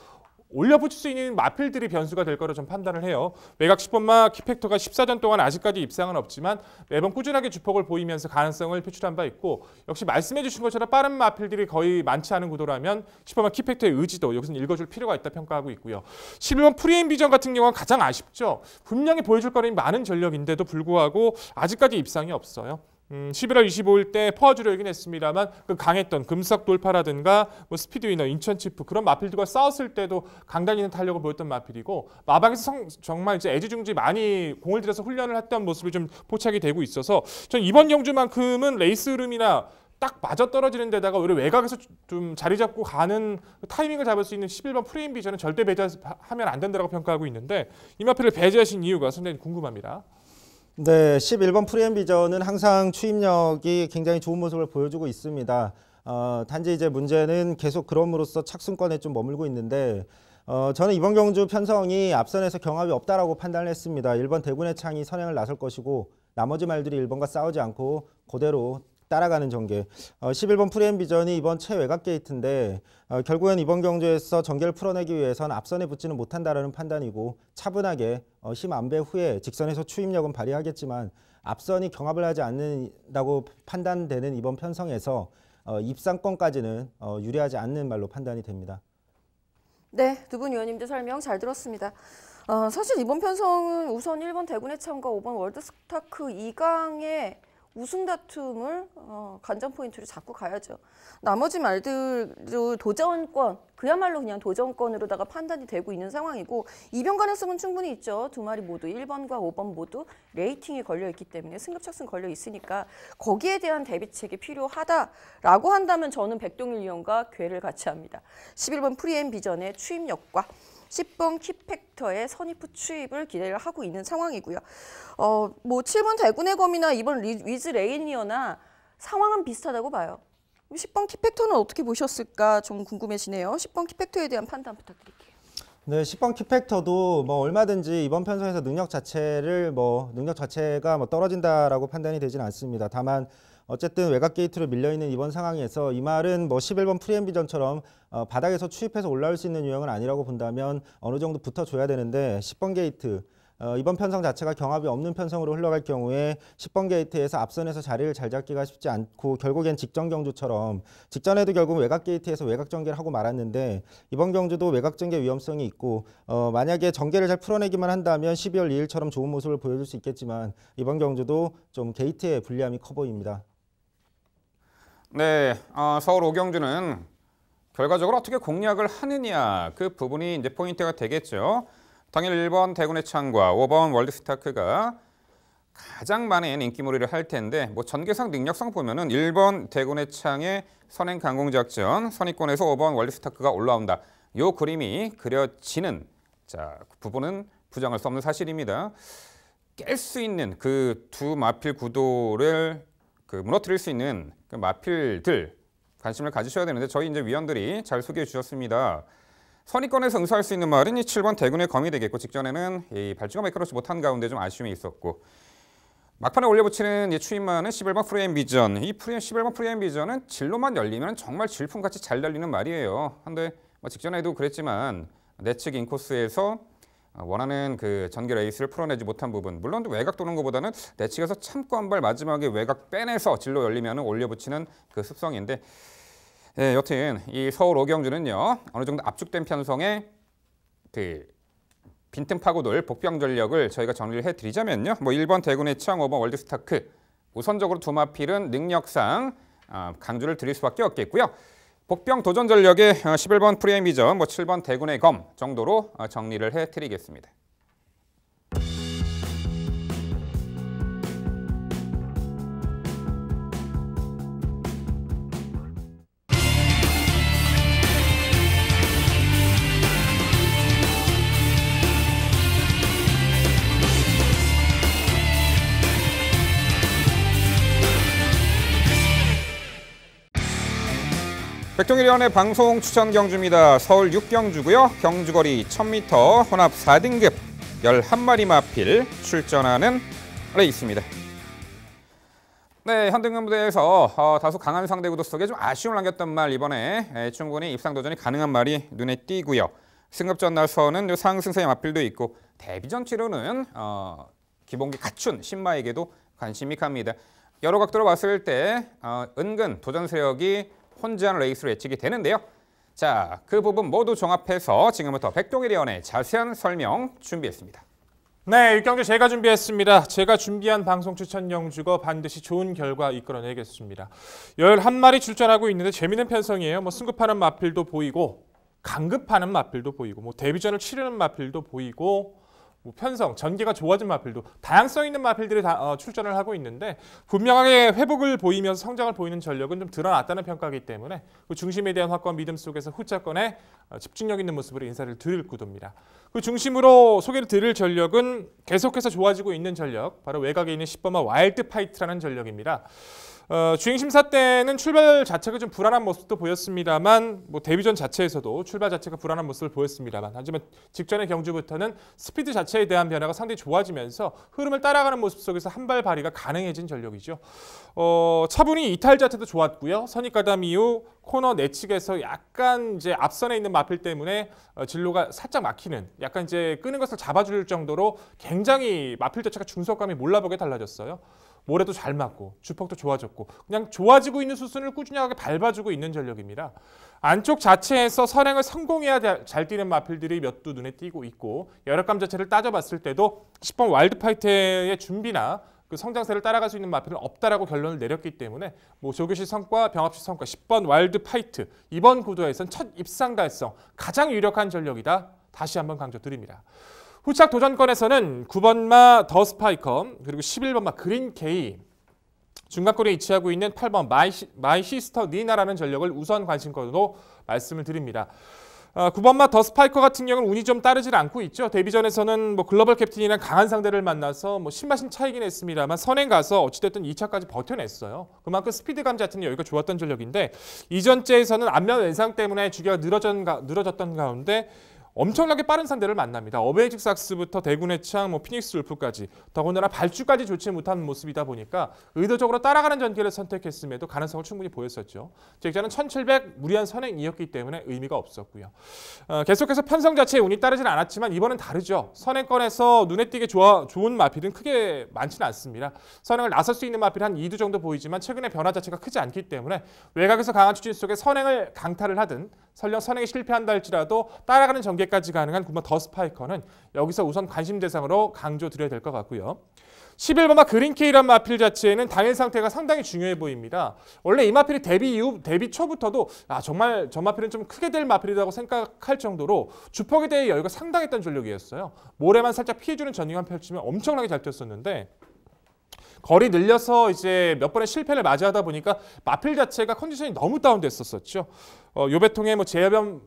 올려붙일 수 있는 마필들이 변수가 될 거로 좀 판단을 해요. 외곽 10번마 키팩터가 14전 동안 아직까지 입상은 없지만 매번 꾸준하게 주폭을 보이면서 가능성을 표출한 바 있고 역시 말씀해 주신 것처럼 빠른 마필들이 거의 많지 않은 구도라면 10번마 키팩터의 의지도 여기서는 읽어줄 필요가 있다 평가하고 있고요. 11번 프리엠 비전 같은 경우는 가장 아쉽죠. 분명히 보여줄 거리는 많은 전력인데도 불구하고 아직까지 입상이 없어요. 11월 25일 때 퍼주려긴 했습니다만 그 강했던 금석 돌파라든가 스피드위너, 인천치프 그런 마필들과 싸웠을 때도 강단 있는 탄력을 보였던 마필이고 마방에서 정말 이제 애지중지 많이 공을 들여서 훈련을 했던 모습이 좀 포착이 되고 있어서 전 이번 경주만큼은 레이스 흐름이나 딱 맞아떨어지는 데다가 오히려 외곽에서 좀 자리 잡고 가는 타이밍을 잡을 수 있는 11번 프레임 비전은 절대 배제하면 안 된다고 평가하고 있는데 이 마필을 배제하신 이유가 상당히 궁금합니다. 네, 11번 프리엠 비전은 항상 추임력이 굉장히 좋은 모습을 보여주고 있습니다. 단지 이제 문제는 계속 그럼으로써 착순권에 좀 머물고 있는데 저는 이번 경주 편성이 앞선에서 경합이 없다라고 판단을 했습니다. 1번 대군의 창이 선행을 나설 것이고 나머지 말들이 1번과 싸우지 않고 그대로 따라가는 전개. 11번 프리엠 비전이 이번 최외곽 게이트인데 결국엔 이번 경주에서 전개를 풀어내기 위해선 앞선에 붙지는 못한다라는 판단이고 차분하게 힘 안배 후에 직선에서 추임력은 발휘하겠지만 앞선이 경합을 하지 않는다고 판단되는 이번 편성에서 입상권까지는 유리하지 않는 말로 판단이 됩니다. 네, 두 분 위원님들 설명 잘 들었습니다. 사실 이번 편성은 우선 1번 대군의 창과 5번 월드스타크 2강의 우승 다툼을 관전 포인트로 잡고 가야죠. 나머지 말들도 도전권, 그야말로 그냥 도전권으로다가 판단이 되고 있는 상황이고 이변 가능성은 충분히 있죠. 두 마리 모두 1번과 5번 모두 레이팅이 걸려있기 때문에 승급착순 걸려 있으니까 거기에 대한 대비책이 필요하다라고 한다면 저는 백동일 위원과 궤를 같이 합니다. 11번 프리엠 비전의 추임력과 10번 키팩터의 선입후 추입을 기대를 하고 있는 상황이고요. 뭐 7번 대군의 검이나 이번 위즈 레이니어나 상황은 비슷하다고 봐요. 10번 키팩터는 어떻게 보셨을까 좀 궁금해지네요. 10번 키팩터에 대한 판단 부탁드릴게요. 네, 10번 키팩터도 뭐 얼마든지 이번 편성에서 능력 자체가 떨어진다라고 판단이 되지는 않습니다. 다만 어쨌든 외곽 게이트로 밀려있는 이번 상황에서 이 말은 뭐 11번 프리엠 비전처럼 바닥에서 추입해서 올라올 수 있는 유형은 아니라고 본다면 어느 정도 붙어줘야 되는데 10번 게이트 이번 편성 자체가 경합이 없는 편성으로 흘러갈 경우에 10번 게이트에서 앞선에서 자리를 잘 잡기가 쉽지 않고 결국엔 직전 경주처럼 직전에도 결국 외곽 게이트에서 외곽 전개를 하고 말았는데 이번 경주도 외곽 전개 위험성이 있고 만약에 전개를 잘 풀어내기만 한다면 12월 2일처럼 좋은 모습을 보여줄 수 있겠지만 이번 경주도 좀 게이트의 불리함이 커 보입니다. 네, 서울 5경주는 결과적으로 어떻게 공략을 하느냐 그 부분이 이제 포인트가 되겠죠. 당일 1번 대군의 창과 5번 월드스타크가 가장 많은 인기몰이를 할 텐데 뭐 전개상 능력상 보면은 1번 대군의 창의 선행 강공작전 선입권에서 5번 월드스타크가 올라온다. 요 그림이 그려지는 그 부분은 부정할 수 없는 사실입니다. 깰 수 있는 그 두 마필 구도를 무너뜨릴 수 있는 그 마필들 관심을 가지셔야 되는데 저희 이제 위원들이 잘 소개해 주셨습니다. 선입권에서 응수할 수 있는 말은 이 7번 대군의 검이 되겠고 직전에는 이 발주가 매끄럽지 못한 가운데 좀 아쉬움이 있었고 막판에 올려붙이는 이 추임만은 11번 프리엠 비전. 이 11번 프리엠 비전은 진로만 열리면 정말 질풍같이 잘 달리는 말이에요. 근데 뭐 직전에도 그랬지만 내측 인코스에서 원하는 그 전개 레이스를 풀어내지 못한 부분 물론 외곽 도는 것보다는 내측에서 참고 한 발 마지막에 외곽 빼내서 진로 열리면 올려붙이는 그 습성인데 네, 여튼 이 서울 5경주는요 어느 정도 압축된 편성의 그 빈틈 파고들 복병 전력을 저희가 정리를 해드리자면요 뭐 1번 대군의 창 5번 월드스타크 우선적으로 두 마필은 능력상 강조를 드릴 수밖에 없겠고요. 복병 도전 전력의 11번 프리엠 비전, 뭐 7번 대군의 검 정도로 정리를 해드리겠습니다. 백동일위원의 방송 추천 경주입니다. 서울 6경주고요. 경주거리 1000m 혼합 4등급 11마리 마필 출전하는 레이스입니다. 네, 현등급 무대에서 다소 강한 상대 구도 속에 좀 아쉬움을 남겼던 말 이번에 충분히 입상 도전이 가능한 말이 눈에 띄고요. 승급전 나서는 상승세의 마필도 있고 데뷔전 치료는 기본기 갖춘 신마에게도 관심이 갑니다. 여러 각도로 봤을 때 은근 도전 세력이 혼재한 레이스로 예측이 되는데요. 자, 그 부분 모두 종합해서 지금부터 백동일 위원의 자세한 설명 준비했습니다. 네, 1경주 제가 준비했습니다. 제가 준비한 방송 추천 경주가 반드시 좋은 결과 이끌어내겠습니다. 11마리 출전하고 있는데 재미있는 편성이에요. 뭐 승급하는 마필도 보이고 강급하는 마필도 보이고 뭐 데뷔전을 치르는 마필도 보이고 뭐 편성, 전개가 좋아진 마필도 다양성 있는 마필들이 다 출전을 하고 있는데 분명하게 회복을 보이면서 성장을 보이는 전력은 좀 드러났다는 평가이기 때문에 그 중심에 대한 확고한 믿음 속에서 후차권에 집중력 있는 모습으로 인사를 드릴 구도입니다. 그 중심으로 소개를 드릴 전력은 계속해서 좋아지고 있는 전력, 바로 외곽에 있는 10번마 와일드 파이트라는 전력입니다. 주행 심사 때는 출발 자체가 좀 불안한 모습도 보였습니다만 뭐 데뷔전 자체에서도 출발 자체가 불안한 모습을 보였습니다만 하지만 직전의 경주부터는 스피드 자체에 대한 변화가 상당히 좋아지면서 흐름을 따라가는 모습 속에서 한 발 발휘가 가능해진 전력이죠. 차분히 이탈 자체도 좋았고요. 선입가담 이후 코너 내측에서 약간 이제 앞선에 있는 마필 때문에 진로가 살짝 막히는 약간 이제 끄는 것을 잡아줄 정도로 굉장히 마필 자체가 중속감이 몰라보게 달라졌어요. 모래도 잘 맞고 주폭도 좋아졌고 그냥 좋아지고 있는 수순을 꾸준하게 밟아주고 있는 전력입니다. 안쪽 자체에서 선행을 성공해야 잘 뛰는 마필들이 몇 두 눈에 띄고 있고 여력감 자체를 따져봤을 때도 10번 와일드파이트의 준비나 그 성장세를 따라갈 수 있는 마필은 없다라고 결론을 내렸기 때문에 뭐 조교시 성과, 병합시 성과, 10번 와일드파이트 이번 구도에선 첫 입상 달성 가장 유력한 전력이다. 다시 한번 강조드립니다. 후착 도전권에서는 9번마 더 스파이커 그리고 11번마 그린 케이 중간권에 위치하고 있는 8번 마이 시스터 니나라는 전력을 우선 관심권으로 말씀을 드립니다. 9번마 더 스파이커 같은 경우는 운이 좀 따르질 않고 있죠. 데뷔전에서는 뭐 글로벌 캡틴이랑 강한 상대를 만나서 뭐 신마신 차이긴 했습니다만 선행 가서 어찌됐든 2차까지 버텨냈어요. 그만큼 스피드감 자체는 여기가 좋았던 전력인데 이전째에서는 앞면 왼상 때문에 주기가 늘어졌던 가운데 엄청나게 빠른 상대를 만납니다. 어베이직 삭스부터 대군의 창, 피닉스 울프까지 더군다나 발주까지 좋지 못한 모습이다 보니까 의도적으로 따라가는 전개를 선택했음에도 가능성을 충분히 보였었죠. 직전은 1700 무리한 선행이었기 때문에 의미가 없었고요. 계속해서 편성 자체에 운이 따르진 않았지만 이번엔 다르죠. 선행권에서 눈에 띄게 좋은 마필은 크게 많지는 않습니다. 선행을 나설 수 있는 마필이 한 2두 정도 보이지만 최근에 변화 자체가 크지 않기 때문에 외곽에서 강한 추진 속에 선행을 강타를 하든 설령 선행에 실패한다 할지라도 따라가는 전개까지 가능한 9번 더 스파이커는 여기서 우선 관심 대상으로 강조드려야 될 것 같고요. 11번마 그린케이란 마필 자체는 당일 상태가 상당히 중요해 보입니다. 원래 이 마필이 데뷔 초부터도 정말 저 마필은 좀 크게 될 마필이라고 생각할 정도로 주폭에 대해 여유가 상당했던 전력이었어요. 모래만 살짝 피해주는 전닝만 펼치면 엄청나게 잘 뛰었었는데 거리 늘려서 이제 몇 번의 실패를 맞이하다 보니까 마필 자체가 컨디션이 너무 다운됐었죠. 요배통의 제염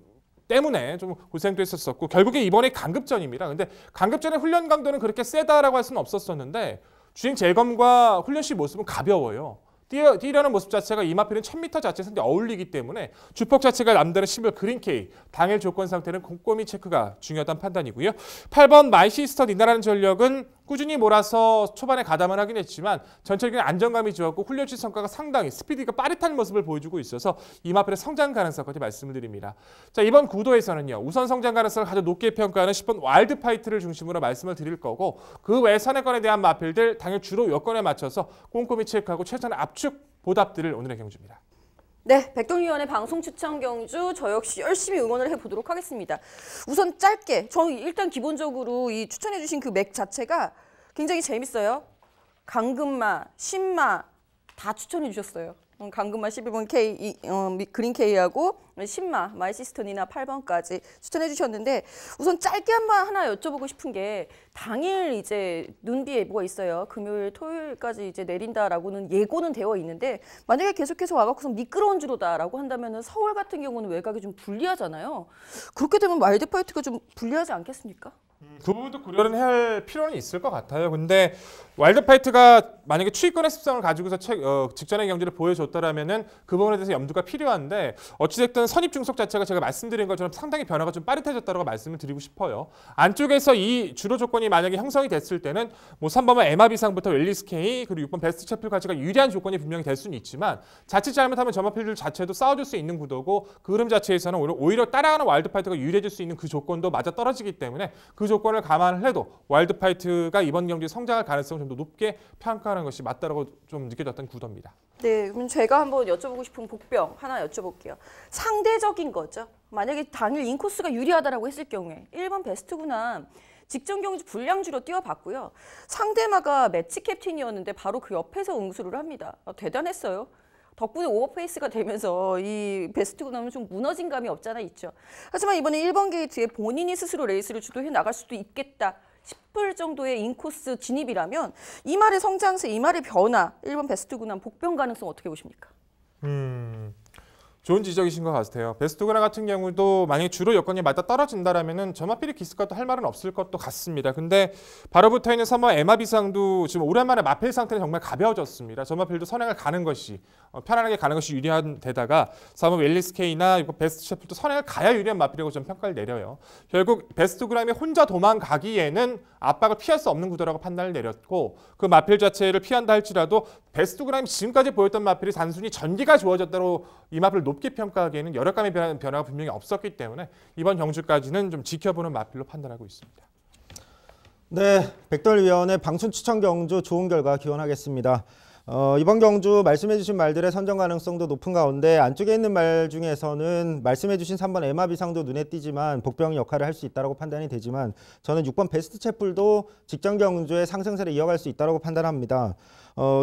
때문에 좀 고생도 했었었고 결국에 이번에 강급전입니다. 근데 강급전의 훈련 강도는 그렇게 세다라고 할 수는 없었었는데 주행 재검과 훈련 시 모습은 가벼워요. 뛰려는 모습 자체가 이 마필은 1000m 자체 상대 어울리기 때문에 주폭 자체가 남다른 11 그린케이 당일 조건 상태는 꼼꼼히 체크가 중요하다는 판단이고요. 8번 마이시스터 니나라는 전력은 꾸준히 몰아서 초반에 가담을 하긴 했지만 전체적인 안정감이 좋았고 훈련시 성과가 상당히 스피드가 빠릿한 모습을 보여주고 있어서 이 마필의 성장 가능성까지 말씀을 드립니다. 자, 이번 구도에서는요. 우선 성장 가능성을 가장 높게 평가하는 10번 와일드파이트를 중심으로 말씀을 드릴 거고 그 외 선행권에 대한 마필들 당일 주로 여건에 맞춰서 꼼꼼히 체크하고 최선의 압축 보답들을 오늘의 경주입니다. 네, 백동위원의 방송 추천 경주 저 역시 열심히 응원을 해보도록 하겠습니다. 우선 짧게, 저는 일단 기본적으로 이 추천해주신 그 맥 자체가 굉장히 재밌어요. 강금마, 신마 다 추천해주셨어요. 강금마 11번 K, 그린 K하고 신마, 마이 시스터 니나 8번까지 추천해 주셨는데 우선 짧게 하나 여쭤보고 싶은 게 당일 이제 눈비 예보가 있어요. 금요일, 토요일까지 이제 내린다라고는 예고는 되어 있는데 만약에 계속해서 와갖고서 미끄러운 주로다라고 한다면은 서울 같은 경우는 외곽이 좀 불리하잖아요. 그렇게 되면 와일드파이트가 좀 불리하지 않겠습니까? 그 부분도 고려는 해야 할 필요는 있을 것 같아요. 근데 와일드파이트가 만약에 추위권의 습성을 가지고서 직전의 경기를 보여줬더라면은 그 부분에 대해서 염두가 필요한데 어찌됐든 선입 중속 자체가 제가 말씀드린 것처럼 상당히 변화가 좀 빠릿해졌다고 말씀을 드리고 싶어요. 안쪽에서 이 주로 조건이 만약에 형성이 됐을 때는 3번은 에마비상부터 웰리스 K 그리고 6번 베스트 채플까지가 유리한 조건이 분명히 될 수는 있지만 자칫 잘못하면 저마필들 자체도 싸워줄 수 있는 구도고 그 흐름 자체에서는 오히려 따라가는 와일드파이트가 유리해질 수 있는 그 조건도 맞아 떨어지기 때문에 그 조건을 감안을 해도 와일드파이트가 이번 경기에 성장할 가능성을 좀 더 높게 평가하는 것이 맞다라고 좀 느껴졌던 구도입니다. 네, 그럼 제가 한번 여쭤보고 싶은 복병 하나 여쭤볼게요. 상대적인 거죠. 만약에 당일 인코스가 유리하다라고 했을 경우에 1번 베스트구나. 직전 경주 불량주로 뛰어봤고요. 상대마가 매치 캡틴이었는데 바로 그 옆에서 응수를 합니다. 대단했어요. 덕분에 오버페이스가 되면서 이 베스트구나면 좀 무너진 감이 없잖아 있죠. 하지만 이번에 1번 게이트에 본인이 스스로 레이스를 주도해 나갈 수도 있겠다 싶을 정도의 인코스 진입이라면 이 말의 성장세, 이 말의 변화, 1번 베스트구나 복병 가능성 어떻게 보십니까? 좋은 지적이신 것 같아요. 베스트그라 같은 경우도 만약에 주로 여건이 맞다 떨어진다라면은 저마필이 기습과도 할 말은 없을 것도 같습니다. 근데 바로 붙어 있는 3번 에마비상도 지금 오랜만에 마필 상태는 정말 가벼워졌습니다. 저마필도 선행을 가는 것이 편안하게 가는 것이 유리한 데다가 3번 웰리스케이나 베스트 셰플도 선행을 가야 유리한 마필이라고 좀 평가를 내려요. 결국 베스트그람이 혼자 도망가기에는 압박을 피할 수 없는 구도라고 판단을 내렸고 그 마필 자체를 피한다 할지라도 베스트그람이 지금까지 보였던 마필이 단순히 전기가 좋아졌다고 이 마필을 높게 평가하기에는 여러 가지 변화가 분명히 없었기 때문에 이번 경주까지는 좀 지켜보는 마필로 판단하고 있습니다. 네, 백돌위원회 방sun 추천 경주 좋은 결과 기원하겠습니다. 이번 경주 말씀해주신 말들의 선정 가능성도 높은 가운데 안쪽에 있는 말 중에서는 말씀해주신 3번 에마비상도 눈에 띄지만 복병 역할을 할 수 있다고 판단이 되지만 저는 6번 베스트 채플도 직전 경주의 상승세를 이어갈 수 있다고 판단합니다.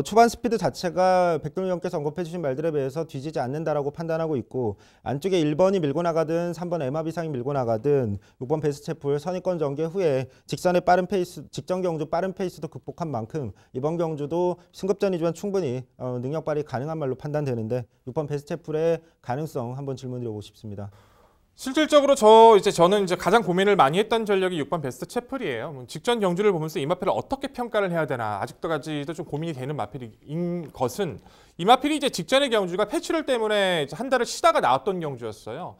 초반 스피드 자체가 백돌위원께서 언급해주신 말들에 비해서 뒤지지 않는다라고 판단하고 있고 안쪽에 1번이 밀고 나가든 3번 에마비상이 밀고 나가든 6번 베스트 채플 선입권 전개 후에 직전의 빠른 페이스, 직전 경주 빠른 페이스도 극복한 만큼 이번 경주도 승급전이지만 충분히 능력 발휘 가능한 말로 판단되는데 6번 베스트 채플의 가능성 한번 질문드리고 싶습니다. 실질적으로 저는 가장 고민을 많이 했던 전력이 6번 베스트 채플이에요. 직전 경주를 보면서 이 마필을 어떻게 평가를 해야 되나 아직도까지도 좀 고민이 되는 마필인 것은 이 마필이 이제 직전의 경주가 패치럴 때문에 한 달을 쉬다가 나왔던 경주였어요.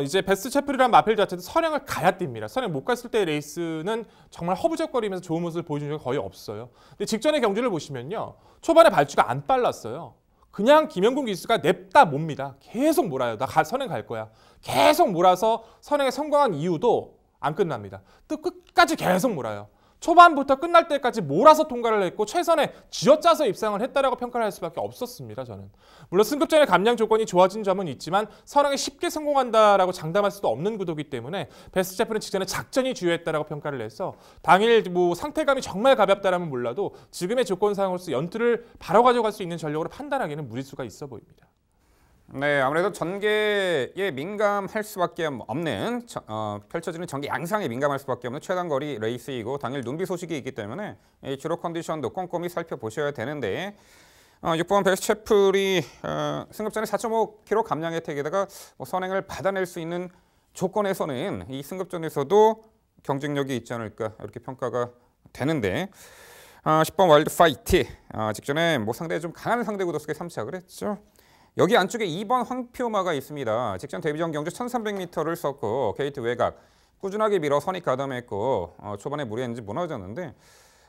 이제 베스트 채플이라는 마필 자체도 선행을 가야 뜁니다. 선행 못 갔을 때 레이스는 정말 허부적거리면서 좋은 모습을 보여준 적이 거의 없어요. 근데 직전의 경주를 보시면요. 초반에 발주가 안 빨랐어요. 그냥 김영군 기수가 냅다 몹니다. 계속 몰아요. 나 선행 갈 거야. 계속 몰아서 선행에 성공한 이유도 안 끝납니다. 또 끝까지 계속 몰아요. 초반부터 끝날 때까지 몰아서 통과를 했고 최선의 쥐어짜서 입상을 했다라고 평가를 할 수밖에 없었습니다. 저는. 물론 승급전의 감량 조건이 좋아진 점은 있지만 선행에 쉽게 성공한다라고 장담할 수도 없는 구도이기 때문에 베스트 채플은 직전에 작전이 주요했다라고 평가를 해서 당일 상태감이 정말 가볍다라면 몰라도 지금의 조건상으로서 연투를 바로 가져갈 수 있는 전력으로 판단하기에는 무리수가 있어 보입니다. 네, 아무래도 전개에 민감할 수밖에 없는 펼쳐지는 전개 양상에 민감할 수밖에 없는 최단거리 레이스이고 당일 눈비 소식이 있기 때문에 이 주로 컨디션도 꼼꼼히 살펴보셔야 되는데 6번 베스트 채플이 승급전에 4.5km 감량 혜택에다가 선행을 받아낼 수 있는 조건에서는 이 승급전에서도 경쟁력이 있지 않을까 이렇게 평가가 되는데 10번 와일드 파이트 직전에 상대에 좀 강한 상대 구도 속에 3착을 했죠. 여기 안쪽에 2번 황표마가 있습니다. 직전 데뷔전 경주 1300m를 썼고 게이트 외곽 꾸준하게 밀어 선입 가담했고 초반에 무리했는지 무너졌는데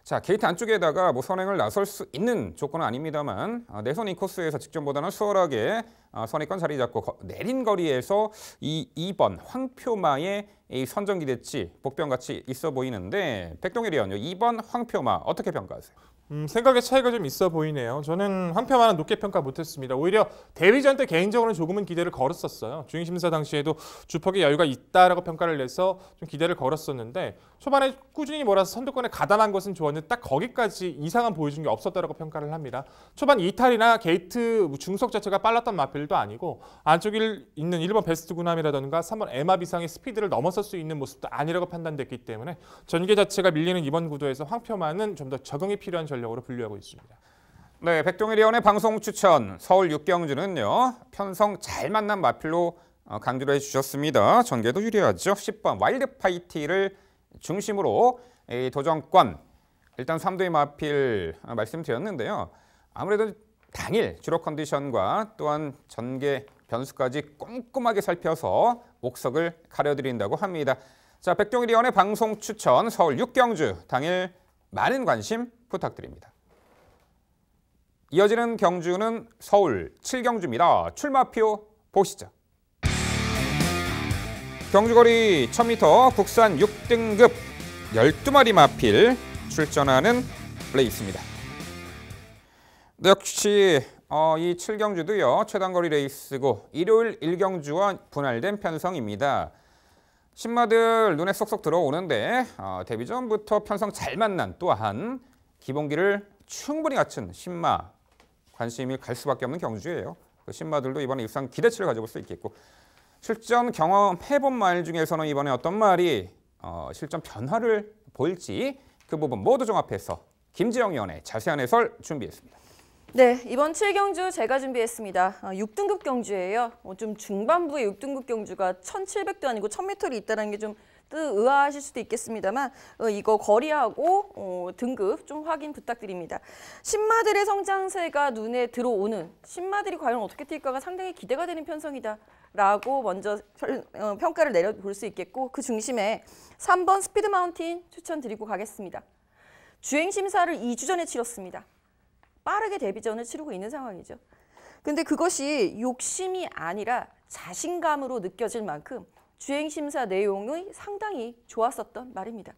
자 게이트 안쪽에다가 선행을 나설 수 있는 조건은 아닙니다만 내선 인코스에서 직전보다는 수월하게 선입권 자리 잡고 내린 거리에서 이 2번 황표마의 이 선정 기대치 복병같이 있어 보이는데 백동일 의원 2번 황표마 어떻게 평가하세요? 생각의 차이가 좀 있어 보이네요. 저는 황표마는 높게 평가 못했습니다. 오히려 데뷔전 때 개인적으로는 조금은 기대를 걸었었어요. 주행심사 당시에도 주폭의 여유가 있다라고 평가를 내서 좀 기대를 걸었었는데 초반에 꾸준히 몰아서 선두권에 가담한 것은 좋았는데 딱 거기까지 이상한 보여준 게 없었다라고 평가를 합니다. 초반 이탈이나 게이트 중속 자체가 빨랐던 마필도 아니고 안쪽에 있는 1번 베스트 구남이라든가 3번 에마비상의 스피드를 넘어설 수 있는 모습도 아니라고 판단됐기 때문에 전개 자체가 밀리는 이번 구도에서 황표마는 좀 더 적응이 필요한 전력으로 분류하고 있습니다. 네, 백동일 의원의 방송 추천 서울 6경주는요. 편성 잘 만난 마필로 강조를 해주셨습니다. 전개도 유리하죠. 10번 와일드 파이티를 중심으로 도전권 일단 3도의 마필 말씀드렸는데요. 아무래도 당일 주로 컨디션과 또한 전개 변수까지 꼼꼼하게 살펴서 옥석을 가려드린다고 합니다. 자, 백동일 의원의 방송 추천 서울 6경주 당일 많은 관심 부탁드립니다. 이어지는 경주는 서울 7경주입니다. 출마표 보시죠. 경주거리 1000m 국산 6등급 12마리 마필 출전하는 레이스입니다. 역시 이 7경주도요. 최단거리 레이스고 일요일 1경주와 분할된 편성입니다. 신마들 눈에 쏙쏙 들어오는데 데뷔전부터 편성 잘 만난 또한 기본기를 충분히 갖춘 신마 관심이 갈 수밖에 없는 경주예요. 그 신마들도 이번에 입상 기대치를 가져볼 수 있겠고 실전 경험해본 말 중에서는 이번에 어떤 말이 실전 변화를 보일지 그 부분 모두 종합해서 김지영 의원의 자세한 해설 준비했습니다. 네, 이번 7경주 제가 준비했습니다. 6등급 경주예요. 좀 중반부에 6등급 경주가 1,700도 아니고 1,000m를 있다는 게 좀 의아하실 수도 있겠습니다만 이거 거리하고 등급 좀 확인 부탁드립니다. 신마들의 성장세가 눈에 들어오는 신마들이 과연 어떻게 뛸까가 상당히 기대가 되는 편성이다라고 먼저 평가를 내려볼 수 있겠고 그 중심에 3번 스피드 마운틴 추천드리고 가겠습니다. 주행 심사를 2주 전에 치렀습니다. 빠르게 데뷔전을 치르고 있는 상황이죠. 근데 그것이 욕심이 아니라 자신감으로 느껴질 만큼 주행심사 내용이 상당히 좋았었던 말입니다.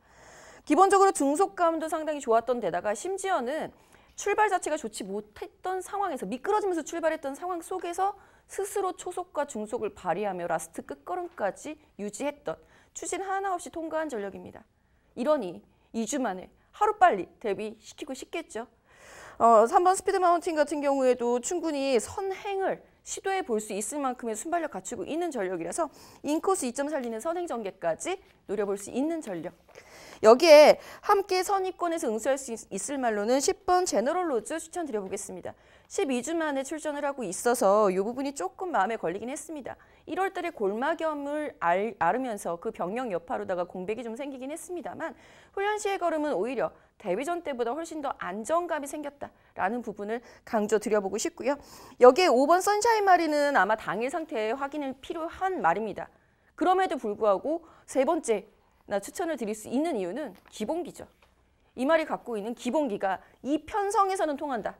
기본적으로 중속감도 상당히 좋았던 데다가 심지어는 출발 자체가 좋지 못했던 상황에서 미끄러지면서 출발했던 상황 속에서 스스로 초속과 중속을 발휘하며 라스트 끝걸음까지 유지했던 추진 하나 없이 통과한 전력입니다. 이러니 2주 만에 하루빨리 데뷔시키고 싶겠죠. 3번 스피드 마운틴 같은 경우에도 충분히 선행을 시도해 볼 수 있을 만큼의 순발력 갖추고 있는 전력이라서 인코스 2점 살리는 선행 전개까지 노려볼 수 있는 전력. 여기에 함께 선입권에서 응수할 수 있을 말로는 10번 제너럴 로즈 추천드려보겠습니다. 12주 만에 출전을 하고 있어서 이 부분이 조금 마음에 걸리긴 했습니다. 1월 달에 골마겸을 앓으면서 그 병력 여파로다가 공백이 좀 생기긴 했습니다만 훈련 시의 걸음은 오히려 데뷔전 때보다 훨씬 더 안정감이 생겼다라는 부분을 강조드려보고 싶고요. 여기에 5번 선샤인 마리는 아마 당일 상태의 확인이 필요한 말입니다. 그럼에도 불구하고 세 번째 추천을 드릴 수 있는 이유는 기본기죠. 이 말이 갖고 있는 기본기가 이 편성에서는 통한다.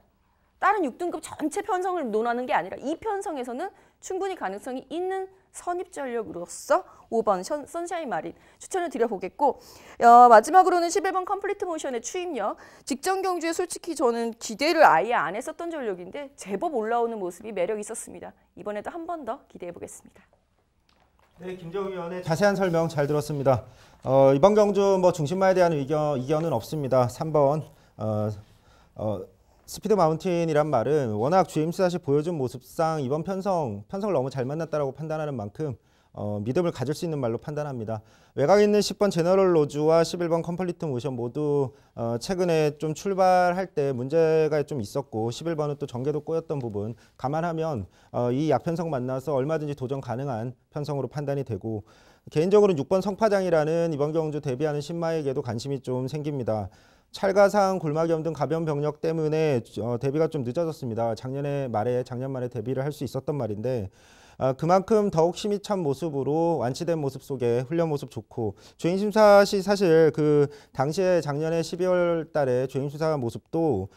다른 6등급 전체 편성을 논하는 게 아니라 이 편성에서는 충분히 가능성이 있는 선입 전력으로서 5번 선샤인 마린 추천을 드려보겠고 마지막으로는 11번 컴플리트 모션의 추임력. 직전 경주에 솔직히 저는 기대를 아예 안 했었던 전력인데 제법 올라오는 모습이 매력이 있었습니다. 이번에도 한 번 더 기대해보겠습니다. 네, 김재우 위원의 자세한 설명 잘 들었습니다. 이번 경주 중심마에 대한 이견은 없습니다. 3번 스피드 마운틴이란 말은 워낙 주임스 시 보여준 모습상 이번 편성을 너무 잘 만났다라고 판단하는 만큼 믿음을 가질 수 있는 말로 판단합니다. 외곽에 있는 10번 제너럴 로즈와 11번 컴플리트 모션 모두 최근에 좀 출발할 때 문제가 좀 있었고 11번은 또 전개도 꼬였던 부분 감안하면 이 약편성 만나서 얼마든지 도전 가능한 편성으로 판단이 되고 개인적으로는 6번 성파장이라는 이번 경주 데뷔하는 신마에게도 관심이 좀 생깁니다. 찰가상, 골마겸 등 가변 병력 때문에 데뷔가 좀 늦어졌습니다. 작년 말에 데뷔를 할 수 있었던 말인데 그만큼 더욱 힘이 찬 모습으로 완치된 모습 속에 훈련 모습 좋고 주행심사 시 사실 그 당시에 작년에 12월 달에 주행심사 모습도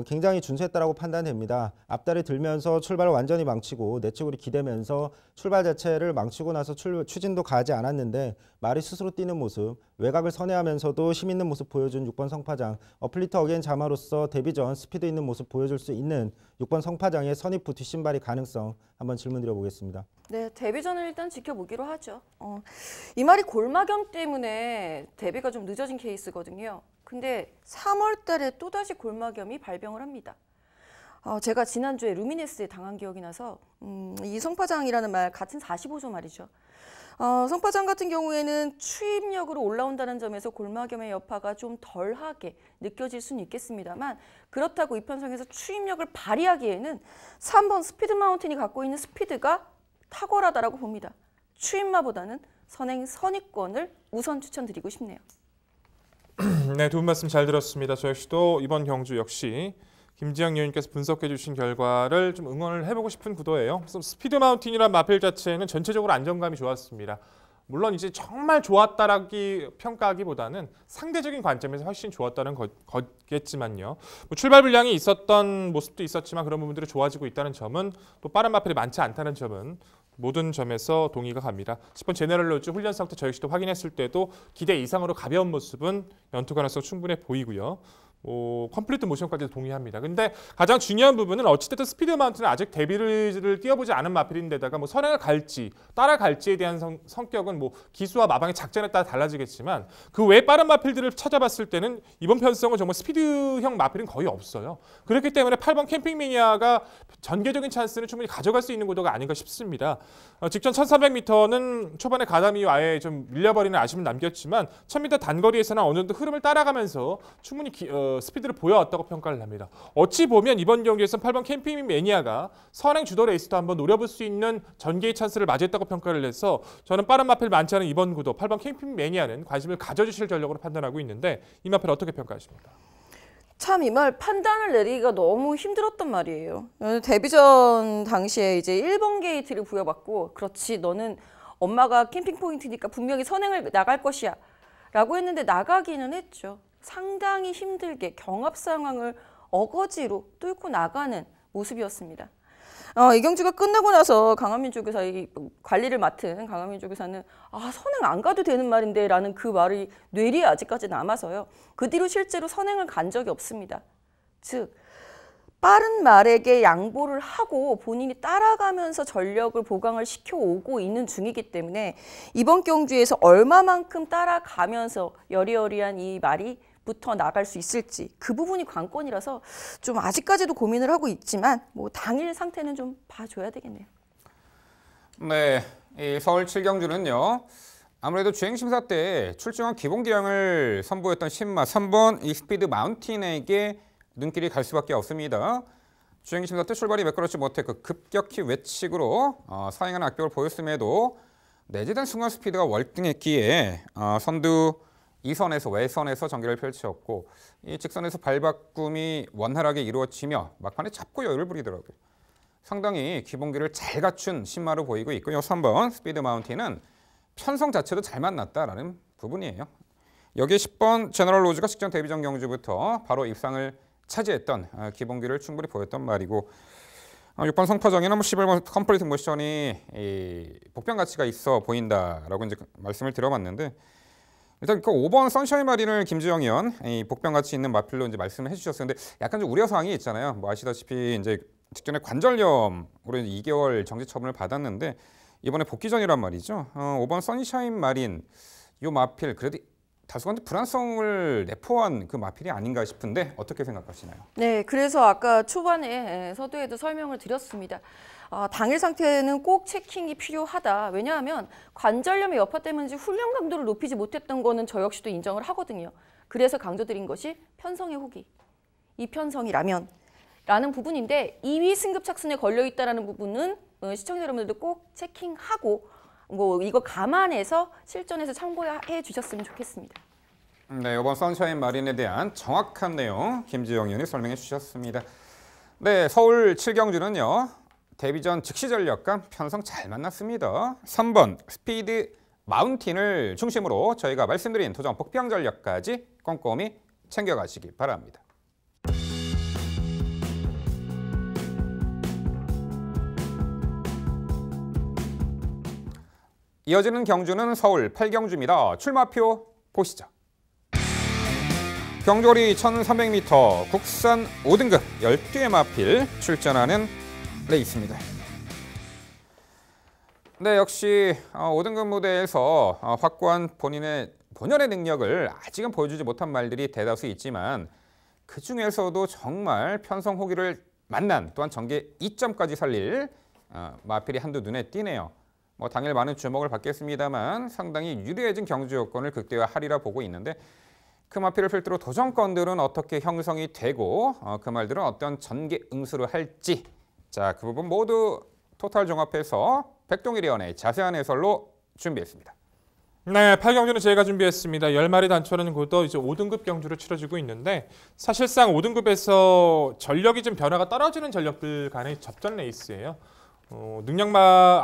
굉장히 준수했다라고 판단됩니다. 앞다리 들면서 출발을 완전히 망치고 내측으로 기대면서 출발 자체를 망치고 나서 추진도 가지 않았는데 말이 스스로 뛰는 모습, 외곽을 선회하면서도 힘 있는 모습 보여준 6번 성파장, 어플리트 어게인 자마로서 데뷔전 스피드 있는 모습 보여줄 수 있는 6번 성파장의 선입부 뒷신발이 가능성 한번 질문 드려보겠습니다. 네, 데뷔전을 일단 지켜보기로 하죠. 이 말이 골마겸 때문에 데뷔가 좀 늦어진 케이스거든요. 근데 3월 달에 또다시 골마겸이 발병을 합니다. 제가 지난주에 루미네스에 당한 기억이 나서 이 성파장이라는 말 같은 45조 말이죠. 성파장 같은 경우에는 추임력으로 올라온다는 점에서 골마겸의 여파가 좀 덜하게 느껴질 수는 있겠습니다만 그렇다고 이 편성에서 추임력을 발휘하기에는 3번 스피드 마운틴이 갖고 있는 스피드가 탁월하다라고 봅니다. 추임마보다는 선행 선입권을 우선 추천드리고 싶네요. 네, 두 분 말씀 잘 들었습니다. 저 역시도 이번 경주 역시 김지영 의원님께서 분석해 주신 결과를 좀 응원을 해보고 싶은 구도예요. 그래서 스피드 마운틴이란 마필 자체는 전체적으로 안정감이 좋았습니다. 물론 이제 정말 좋았다라기 평가하기보다는 상대적인 관점에서 훨씬 좋았다는 거겠지만요. 출발 불량이 있었던 모습도 있었지만 그런 부분들이 좋아지고 있다는 점은 또 빠른 마필이 많지 않다는 점은 모든 점에서 동의가 갑니다. 10번 제너럴 로즈 훈련 상태 저 역시도 확인했을 때도 기대 이상으로 가벼운 모습은 연투 가능성 충분해 보이고요. 컴플리트 모션까지도 동의합니다. 근데 가장 중요한 부분은 어찌됐든 스피드 마운틴은 아직 데뷔를 뛰어보지 않은 마필인데다가 선행을 갈지 따라갈지에 대한 성격은 기수와 마방의 작전에 따라 달라지겠지만 그 외 빠른 마필들을 찾아봤을 때는 이번 편성은 정말 스피드형 마필은 거의 없어요. 그렇기 때문에 8번 캠핑 매니아가 전개적인 찬스는 충분히 가져갈 수 있는 구도가 아닌가 싶습니다. 직전 1300m는 초반에 가담 이후 아예 좀 밀려버리는 아쉬움을 남겼지만 1000m 단거리에서는 어느 정도 흐름을 따라가면서 충분히 스피드를 보여왔다고 평가를 합니다. 어찌 보면 이번 경기에서는 8번 캠핑 매니아가 선행 주도 레이스도 한번 노려볼 수 있는 전개의 찬스를 맞이했다고 평가를 해서 저는 빠른 마필 많지 않은 이번 구도 8번 캠핑 매니아는 관심을 가져주실 전력으로 판단하고 있는데 이 마필 어떻게 평가하십니까? 참 이 말 판단을 내리기가 너무 힘들었단 말이에요. 데뷔전 당시에 이제 1번 게이트를 부여받고 그렇지 너는 엄마가 캠핑 포인트니까 분명히 선행을 나갈 것이야 라고 했는데 나가기는 했죠. 상당히 힘들게 경합 상황을 어거지로 뚫고 나가는 모습이었습니다. 이 경주가 끝나고 나서 강한민족에서 이 관리를 맡은 강한민족에서는 선행 안 가도 되는 말인데 라는 그 말이 뇌리에 아직까지 남아서요. 그 뒤로 실제로 선행을 간 적이 없습니다. 즉 빠른 말에게 양보를 하고 본인이 따라가면서 전력을 보강을 시켜오고 있는 중이기 때문에 이번 경주에서 얼마만큼 따라가면서 여리여리한 이 말이 부터 나갈 수 있을지 그 부분이 관건이라서 좀 아직까지도 고민을 하고 있지만 뭐 당일 상태는 좀 봐줘야 되겠네요. 네, 이 서울 7경주는요. 아무래도 주행심사 때 출중한 기본기량을 선보였던 신마 3번 이 스피드 마운틴에게 눈길이 갈 수밖에 없습니다. 주행심사 때 출발이 매끄럽지 못했고 급격히 외측으로 사행하는 악벽을 보였음에도 내재된 순간 스피드가 월등했기에 선두 2선에서 외선에서 전개를 펼쳤고 이 직선에서 발바꿈이 원활하게 이루어지며 막판에 잡고 여유를 부리더라고요. 상당히 기본기를 잘 갖춘 신마로 보이고 있고요. 3번 스피드 마운틴은 편성 자체도 잘 만났다라는 부분이에요. 여기에 10번 제너럴 로즈가 직전 데뷔전 경주부터 바로 입상을 차지했던 기본기를 충분히 보였던 말이고 6번 성파정이나 11번 컴플리트 모션이 복병 가치가 있어 보인다라고 이제 말씀을 드려봤는데 일단 그 5번 선샤인 마린을 김주영 의원 복병 가치 있는 마필로 이제 말씀을 해주셨었는데 약간 좀 우려 사항이 있잖아요. 뭐 아시다시피 이제 직전에 관절염으로 2개월 정지 처분을 받았는데 이번에 복귀전이란 말이죠. 5번 선샤인 마린 이 마필 그래도 다소간 불안성을 내포한 그 마필이 아닌가 싶은데 어떻게 생각하시나요? 네, 그래서 아까 초반에 서두에도 설명을 드렸습니다. 당일 상태는 꼭 체킹이 필요하다. 왜냐하면 관절염의 여파 때문인지 훈련 강도를 높이지 못했던 거는 저 역시도 인정을 하거든요. 그래서 강조드린 것이 편성의 후기. 이 편성이라면 라는 부분인데 2위 승급 착순에 걸려있다는 부분은 시청자 여러분들도 꼭 체킹하고 뭐 이거 감안해서 실전에서 참고해 주셨으면 좋겠습니다. 네, 이번 선샤인 마린에 대한 정확한 내용 김지영 의원이 설명해 주셨습니다. 네, 서울 7경주는요. 데뷔전 즉시 전력과 편성 잘 만났습니다. 3번 스피드 마운틴을 중심으로 저희가 말씀드린 도전 복병 전력까지 꼼꼼히 챙겨가시기 바랍니다. 이어지는 경주는 서울 8경주입니다. 출마표 보시죠. 경주거리 1300m 국산 5등급 12회 마필 출전하는 레이스입니다. 네, 역시 5등급 무대에서 확고한 본연의 능력을 아직은 보여주지 못한 말들이 대다수 있지만 그 중에서도 정말 편성 호기를 만난 또한 전개 2점까지 살릴 마필이 한두 눈에 띄네요. 뭐 당일 많은 주목을 받겠습니다만 상당히 유리해진 경주 요건을 극대화하리라 보고 있는데 그 마필을 필두로 도전권들은 어떻게 형성이 되고 그 말들은 어떤 전개 응수를 할지 자, 그 부분 모두 토탈 종합해서 백동일 의원의 자세한 해설로 준비했습니다. 네, 8경주는 저희가 준비했습니다. 10마리 단초는 곧도 이제 5등급 경주를 치러지고 있는데 사실상 5등급에서 전력이 좀 변화가 떨어지는 전력들 간의 접전 레이스예요.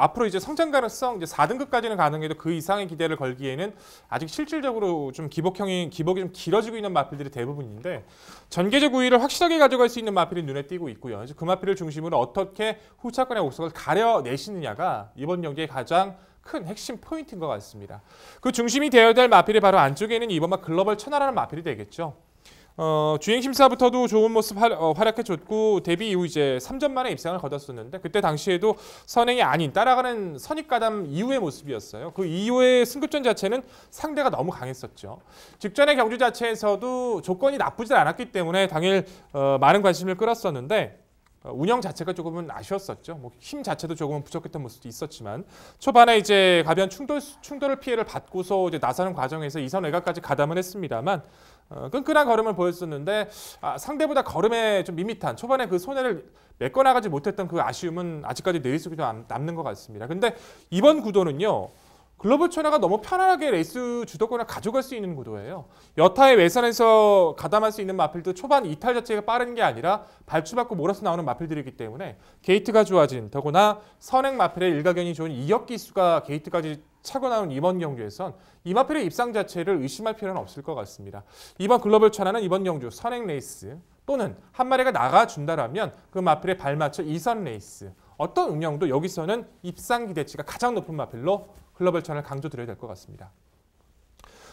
앞으로 이제 성장 가능성 이제 4등급까지는 가능해도 그 이상의 기대를 걸기에는 아직 실질적으로 좀 기복이 좀 길어지고 있는 마필들이 대부분인데 전개적 우위를 확실하게 가져갈 수 있는 마필이 눈에 띄고 있고요. 그 마필을 중심으로 어떻게 후차권의 옥석을 가려내시느냐가 이번 경기의 가장 큰 핵심 포인트인 것 같습니다. 그 중심이 되어야 될 마필이 바로 안쪽에 있는 이번 글로벌 천하라는 마필이 되겠죠. 주행 심사부터도 좋은 모습 활약해줬고 데뷔 이후 이제 3전 만에 입상을 거뒀었는데 그때 당시에도 선행이 아닌 따라가는 선입가담 이후의 모습이었어요. 그 이후의 승급전 자체는 상대가 너무 강했었죠. 직전의 경주 자체에서도 조건이 나쁘지 않았기 때문에 당일 많은 관심을 끌었었는데 운영 자체가 조금은 아쉬웠었죠. 뭐 힘 자체도 조금은 부족했던 모습도 있었지만 초반에 이제 가변 충돌을 피해를 받고서 이제 나서는 과정에서 2선 외곽까지 가담을 했습니다만 끈끈한 걸음을 보였었는데 상대보다 걸음에 좀 밋밋한 초반에 그 손해를 메꿔나가지 못했던 그 아쉬움은 아직까지 내일 속에 좀 남는 것 같습니다. 근데 이번 구도는요. 글로벌 천하가 너무 편안하게 레이스 주도권을 가져갈 수 있는 구도예요. 여타의 외선에서 가담할 수 있는 마필도 초반 이탈 자체가 빠른 게 아니라 발주받고 몰아서 나오는 마필들이기 때문에 게이트가 좋아진 더구나 선행 마필의 일가견이 좋은 이격 기수가 게이트까지 차고 나온 이번 경주에선 이 마필의 입상 자체를 의심할 필요는 없을 것 같습니다. 이번 글로벌 천하는 이번 경주 선행 레이스 또는 한 마리가 나가준다라면 그 마필에 발맞춰 2선 레이스 어떤 운영도 여기서는 입상 기대치가 가장 높은 마필로 글로벌 천을 강조드려야 될 것 같습니다.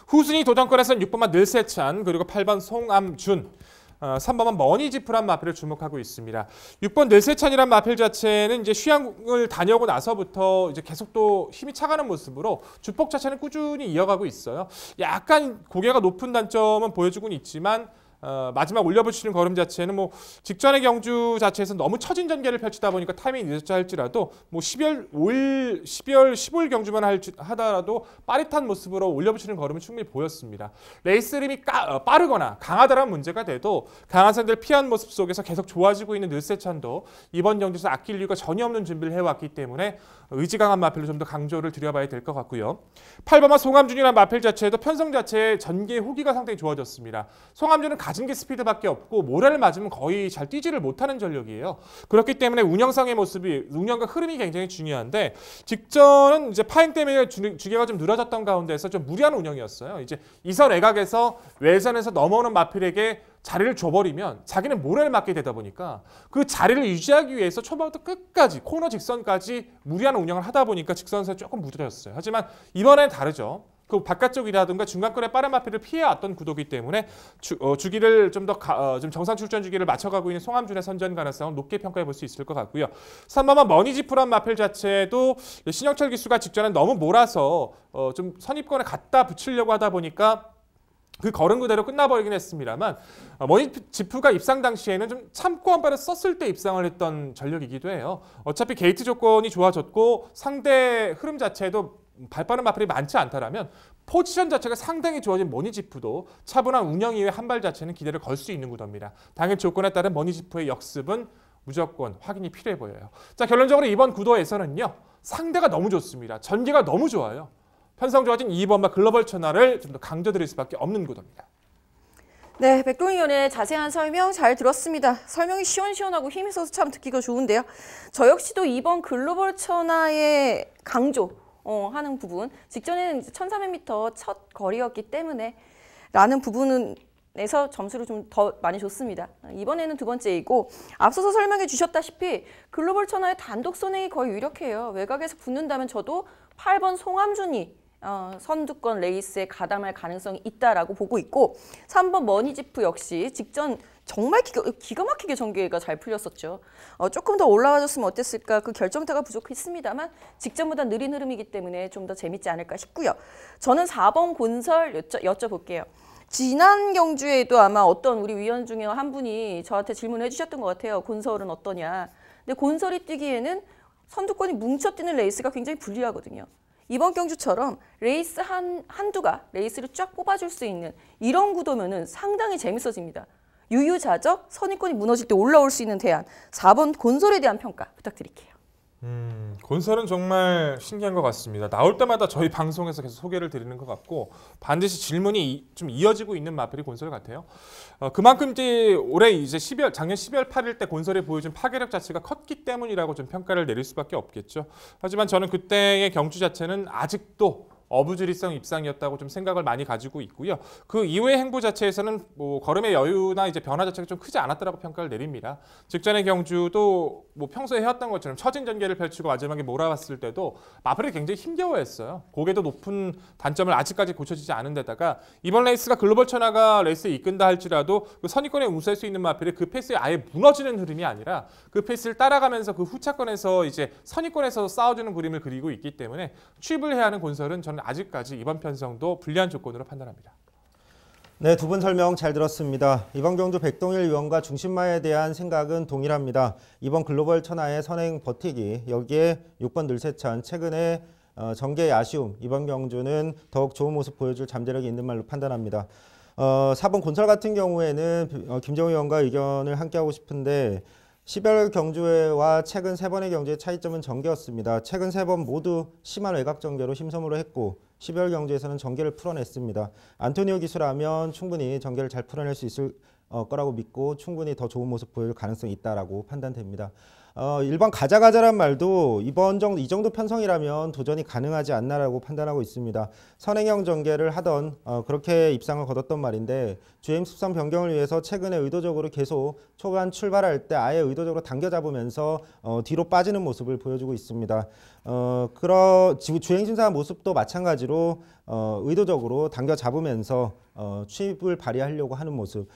후순위 도전권에서는 6번만 늘세찬 그리고 8번 송암준 3번은 머니지프란 마필을 주목하고 있습니다. 6번 늘세찬이란 마필 자체는 이제 휴양을 다녀오고 나서부터 이제 계속 또 힘이 차가는 모습으로 주폭 자체는 꾸준히 이어가고 있어요. 약간 고개가 높은 단점은 보여주고는 있지만 마지막 올려붙이는 걸음 자체는 뭐 직전의 경주 자체에서 너무 처진 전개를 펼치다 보니까 타이밍이 늦었다 할지라도 뭐 12월 15일 경주만 하더라도 빠릿한 모습으로 올려붙이는 걸음은 충분히 보였습니다. 레이스 흐름이 빠르거나 강하다라는 문제가 돼도 강한 상대를 피한 모습 속에서 계속 좋아지고 있는 늘세찬도 이번 경주에서 아낄 이유가 전혀 없는 준비를 해왔기 때문에 의지 강한 마필로 좀 더 강조를 드려봐야 될 것 같고요. 8번마 송암준이라는 마필 자체도 편성 자체의 전개 후기가 상당히 좋아졌습니다. 송암준은 가진 게 스피드밖에 없고 모래를 맞으면 거의 잘 뛰지를 못하는 전력이에요. 그렇기 때문에 운영상의 모습이 운영과 흐름이 굉장히 중요한데 직전은 이제 파행 때문에 주계가 좀 늘어졌던 가운데서 좀 무리한 운영이었어요. 이제 이선 외곽에서 외선에서 넘어오는 마필에게 자리를 줘버리면 자기는 모래를 맞게 되다 보니까 그 자리를 유지하기 위해서 초반부터 끝까지 코너 직선까지 무리한 운영을 하다 보니까 직선에서 조금 무뎌졌어요. 하지만 이번엔 다르죠. 그 바깥쪽이라든가 중간권의 빠른 마필을 피해왔던 구도이기 때문에 주기를 좀 더 좀 정상 출전 주기를 맞춰가고 있는 송암준의 선전 가능성은 높게 평가해 볼 수 있을 것 같고요. 3번은 머니지프란 마필 자체도 신영철 기수가 직전에 너무 몰아서 좀 선입권에 갖다 붙이려고 하다 보니까 그 걸음 그대로 끝나버리긴 했습니다만 머니지프가 입상 당시에는 좀 참고 한 발을 썼을 때 입상을 했던 전력이기도 해요. 어차피 게이트 조건이 좋아졌고 상대 흐름 자체도 발빠른 마필이 많지 않다라면 포지션 자체가 상당히 좋아진 머니지프도 차분한 운영 이후에 한 발 자체는 기대를 걸 수 있는 구도입니다. 당일 조건에 따른 머니지프의 역습은 무조건 확인이 필요해 보여요. 자, 결론적으로 이번 구도에서는요. 상대가 너무 좋습니다. 전개가 너무 좋아요. 편성 좋아진 2번마 글로벌 천하를 좀 더 강조드릴 수밖에 없는 구도입니다. 네, 백동희 의원의 자세한 설명 잘 들었습니다. 설명이 시원시원하고 힘이 있어서 참 듣기가 좋은데요. 저 역시도 이번 글로벌 천하의 강조 하는 부분, 직전에는 1300m 첫 거리였기 때문에 라는 부분에서 점수를 좀 더 많이 줬습니다. 이번에는 두 번째이고 앞서서 설명해 주셨다시피 글로벌 천하의 단독 선행이 거의 유력해요. 외곽에서 붙는다면 저도 8번 송암준이 선두권 레이스에 가담할 가능성이 있다라고 보고 있고 3번 머니지프 역시 직전 정말 기가 막히게 전개가 잘 풀렸었죠. 조금 더 올라와줬으면 어땠을까 그 결정타가 부족했습니다만 직전보다 느린 흐름이기 때문에 좀 더 재밌지 않을까 싶고요. 저는 4번 곤설 여쭤볼게요. 지난 경주에도 아마 어떤 우리 위원 중에 한 분이 저한테 질문해 주셨던 것 같아요. 곤설은 어떠냐. 근데 곤설이 뛰기에는 선두권이 뭉쳐뛰는 레이스가 굉장히 불리하거든요. 이번 경주처럼 레이스 한두가 레이스를 쫙 뽑아줄 수 있는 이런 구도면은 상당히 재밌어집니다. 유유자적 선입권이 무너질 때 올라올 수 있는 대안 4번 곤설에 대한 평가 부탁드릴게요. 곤설은 정말 신기한 것 같습니다. 나올 때마다 저희 방송에서 계속 소개를 드리는 것 같고 반드시 질문이 좀 이어지고 있는 마필이 곤설 같아요. 그만큼 이제 올해 이제 작년 12월 8일 때 곤설이 보여준 파괴력 자체가 컸기 때문이라고 좀 평가를 내릴 수밖에 없겠죠. 하지만 저는 그때의 경주 자체는 아직도 어부지리성 입상이었다고 좀 생각을 많이 가지고 있고요. 그 이후의 행보 자체에서는 뭐 걸음의 여유나 이제 변화 자체가 좀 크지 않았다라고 평가를 내립니다. 직전의 경주도 뭐 평소에 해왔던 것처럼 처진 전개를 펼치고 마지막에 몰아왔을 때도 마필이 굉장히 힘겨워했어요. 고개도 높은 단점을 아직까지 고쳐지지 않은 데다가 이번 레이스가 글로벌 천하가 레이스에 이끈다 할지라도 그 선입권에 우세할 수 있는 마필이 그 페이스에 아예 무너지는 흐름이 아니라 그 페이스를 따라가면서 그 후차권에서 이제 선입권에서 싸워주는 그림을 그리고 있기 때문에 취입을 해야 하는 곤설은 저는 아직까지 이번 편성도 불리한 조건으로 판단합니다. 네, 두 분 설명 잘 들었습니다. 이번 경주 백동일 의원과 중심마에 대한 생각은 동일합니다. 이번 글로벌 천하의 선행 버티기, 여기에 6번 늘세찬, 최근에 전개의 아쉬움, 이번 경주는 더욱 좋은 모습 보여줄 잠재력이 있는 말로 판단합니다. 4번 곤설 같은 경우에는 김정우 의원과 의견을 함께하고 싶은데 10월 경주와 최근 3번의 경주의 차이점은 전개였습니다. 최근 3번 모두 심한 외곽 전개로 심섬으로 했고 12월 경주에서는 전개를 풀어냈습니다. 안토니오 기수라면 충분히 전개를 잘 풀어낼 수 있을 거라고 믿고 충분히 더 좋은 모습 보일 가능성이 있다라고 판단됩니다. 1번 가자가자란 말도 이 정도 편성이라면 도전이 가능하지 않나라고 판단하고 있습니다. 선행형 전개를 하던 그렇게 입상을 거뒀던 말인데 주행 습성 변경을 위해서 최근에 의도적으로 계속 초반 출발할 때 아예 의도적으로 당겨 잡으면서 뒤로 빠지는 모습을 보여주고 있습니다. 지금 주행 심사 모습도 마찬가지로 의도적으로 당겨 잡으면서 추입을 발휘하려고 하는 모습.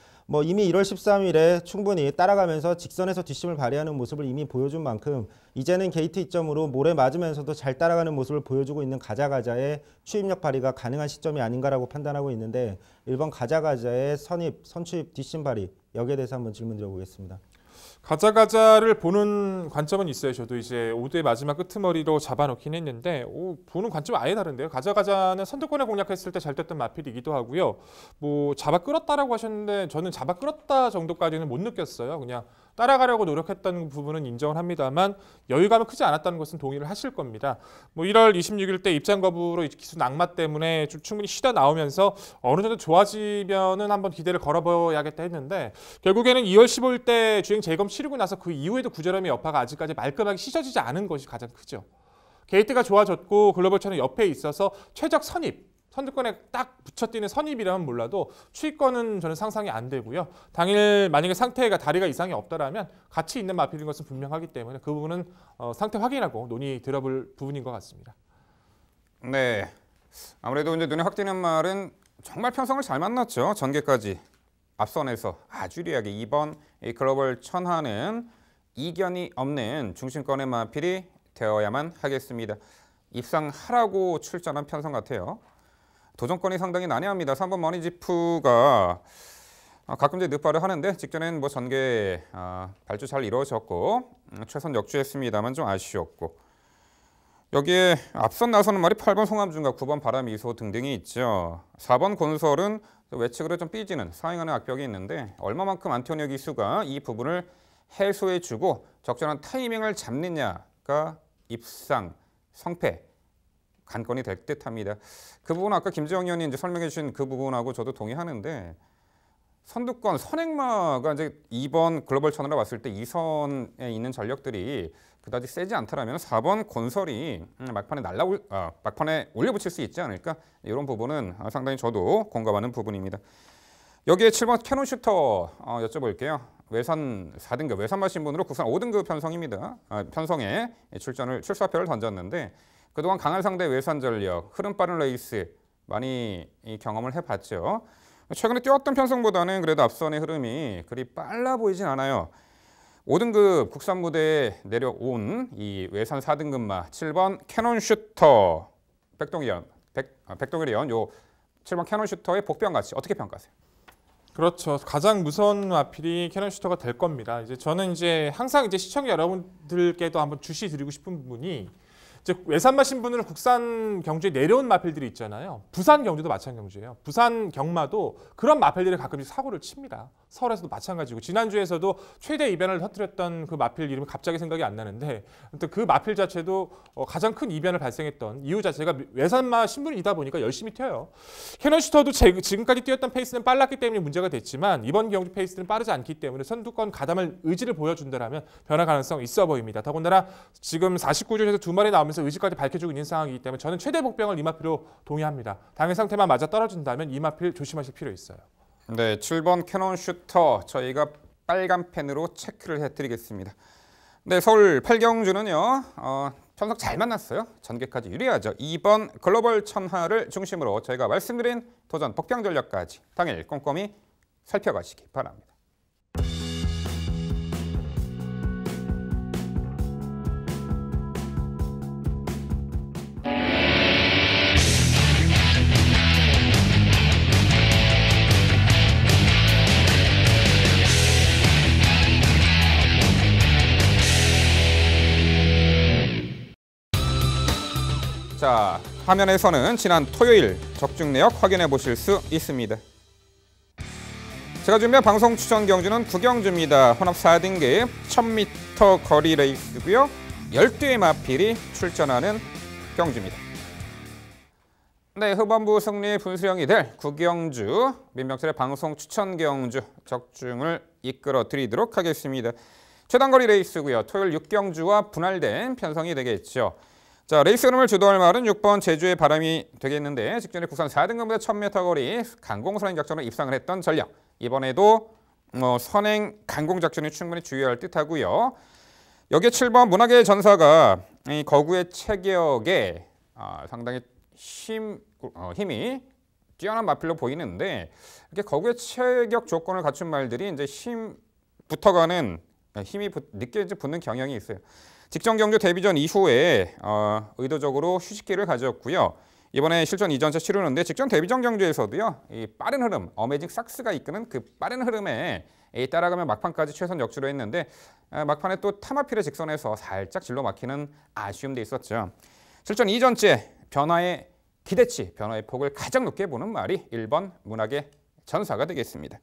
이미 1월 13일에 충분히 따라가면서 직선에서 뒷심을 발휘하는 모습을 이미 보여준 만큼 이제는 게이트 이점으로 모래 맞으면서도 잘 따라가는 모습을 보여주고 있는 가자가자의 추입력 발휘가 가능한 시점이 아닌가라고 판단하고 있는데 1번 가자가자의 선추입, 뒷심 발휘 여기에 대해서 한번 질문 드려보겠습니다. 가자가자를 보는 관점은 있어요. 저도 이제 5대 마지막 끄트머리로 잡아놓긴 했는데 보는 관점은 아예 다른데요. 가자가자는 선두권에 공략했을 때 잘 됐던 마필이기도 하고요. 잡아 끌었다라고 하셨는데 저는 잡아 끌었다 정도까지는 못 느꼈어요. 그냥 따라가려고 노력했던 부분은 인정을 합니다만 여유감은 크지 않았다는 것은 동의를 하실 겁니다. 1월 26일 때 입장 거부로 기수 낙마 때문에 좀 충분히 쉬다 나오면서 어느 정도 좋아지면은 한번 기대를 걸어봐야겠다 했는데 결국에는 2월 15일 때 주행 재검 치르고 나서 그 이후에도 구절함의 여파가 아직까지 말끔하게 씻어지지 않은 것이 가장 크죠. 게이트가 좋아졌고 글로벌 차는 옆에 있어서 최적 선두권에 딱 붙여뛰는 선입이라면 몰라도 추위권은 저는 상상이 안 되고요. 당일 만약에 상태가 다리가 이상이 없다라면 같이 있는 마필인 것은 분명하기 때문에 그 부분은 상태 확인하고 논의 들어볼 부분인 것 같습니다. 네, 아무래도 이제 눈에 확 띄는 말은 정말 편성을 잘 만났죠. 전개까지 앞선에서 아주 유리하게 2번 글로벌 천하는 이견이 없는 중심권의 마필이 되어야만 하겠습니다. 입상하라고 출전한 편성 같아요. 도전권이 상당히 난해합니다. 3번 머니지프가 가끔 이제 늑발을 하는데 직전엔 전개 발주 잘 이루어졌고 최선 역주했습니다만 좀 아쉬웠고 여기에 앞선 나서는 말이 8번 송함준과 9번 바람이소 등등이 있죠. 4번 곤설은 외측으로 좀 삐지는 사행하는 악벽이 있는데 얼마만큼 안토니오 기수가 이 부분을 해소해주고 적절한 타이밍을 잡느냐가 입상, 성패 관건이 될 듯합니다. 그 부분은 아까 김재영 의원이 이제 설명해 주신 그 부분하고 저도 동의하는데 선두권 선행마가 이제 2번 글로벌 천으로 봤을 때 2선에 있는 전력들이 그다지 세지 않다라면 4번 곤설이 막판에 올려붙일 수 있지 않을까 이런 부분은 상당히 저도 공감하는 부분입니다. 여기에 7번 캐논 슈터 여쭤볼게요. 외산 4등급 외산마 신분으로 국산 5등급 편성입니다. 편성에 출사표를 던졌는데 그동안 강한 상대 외산 전력, 흐름 빠른 레이스 많이 경험을 해봤죠. 최근에 뛰었던 편성보다는 그래도 앞선의 흐름이 그리 빨라 보이진 않아요. 5등급 국산 무대에 내려온 이 외산 4등급마 7번 캐논 슈터 백동일 의원 요 7번 캐논 슈터의 복병 가치 어떻게 평가하세요? 그렇죠. 가장 무서운 마필이 캐논 슈터가 될 겁니다. 저는 항상 시청자 여러분들께도 한번 주시 드리고 싶은 부분이 외산마 신분으로 국산 경주에 내려온 마필들이 있잖아요. 부산 경주도 마찬가지예요. 부산 경마도 그런 마필들이 가끔씩 사고를 칩니다. 서울에서도 마찬가지고 지난주에서도 최대 이변을 터뜨렸던 그 마필 이름이 갑자기 생각이 안 나는데 아무튼 그 마필 자체도 가장 큰 이변을 발생했던 이유 자체가 외산마 신분이다 보니까 열심히 튀어요. 캐논 슈터도 지금까지 뛰었던 페이스는 빨랐기 때문에 문제가 됐지만 이번 경주 페이스는 빠르지 않기 때문에 선두권 가담할 의지를 보여준다면 변화 가능성 있어 보입니다. 더군다나 지금 49조에서 2마리 나오면서 의지까지 밝혀주고 있는 상황이기 때문에 저는 최대 복병을 이마필로 동의합니다. 당일 상태만 맞아 떨어진다면 이마필 조심하실 필요 있어요. 네, 7번 캐논 슈터 저희가 빨간 펜으로 체크를 해드리겠습니다. 네, 서울 8경주는요. 편성 잘 만났어요. 전개까지 유리하죠. 2번 글로벌 천하를 중심으로 저희가 말씀드린 도전 복병 전략까지 당일 꼼꼼히 살펴가시기 바랍니다. 자, 화면에서는 지난 토요일 적중 내역 확인해 보실 수 있습니다. 제가 준비한 방송 추천 경주는 9경주입니다. 혼합 4등급 1000m 거리 레이스고요. 12의 마필이 출전하는 경주입니다. 네, 후반부 승리 분수령이 될 9경주 민병철의 방송 추천 경주 적중을 이끌어 드리도록 하겠습니다. 최단거리 레이스고요. 토요일 6경주와 분할된 편성이 되겠죠. 자, 레이스 흐름을 주도할 말은 6번 제주의 바람이 되겠는데 직전에 국산 4등급보다 1000m 거리 강공선행 작전을 입상을 했던 전력. 이번에도 선행 강공 작전이 충분히 주의할 듯하고요. 여기에 7번 문학의 전사가 이 거구의 체격에 상당히 힘이 뛰어난 마필로 보이는데 이렇게 거구의 체격 조건을 갖춘 말들이 이제 힘이 늦게 붙는 경향이 있어요. 직전 경주 데뷔전 이후에 의도적으로 휴식기를 가졌고요. 이번에 실전 2전차 치르는데 직전 데뷔전 경주에서도요. 이 빠른 흐름, 어메이징 삭스가 이끄는 그 빠른 흐름에 따라가면 막판까지 최선 역주로 했는데 막판에 또 타마필의 직선에서 살짝 질러 막히는 아쉬움도 있었죠. 실전 2전째 변화의 기대치, 변화의 폭을 가장 높게 보는 말이 1번 문학의 전사가 되겠습니다.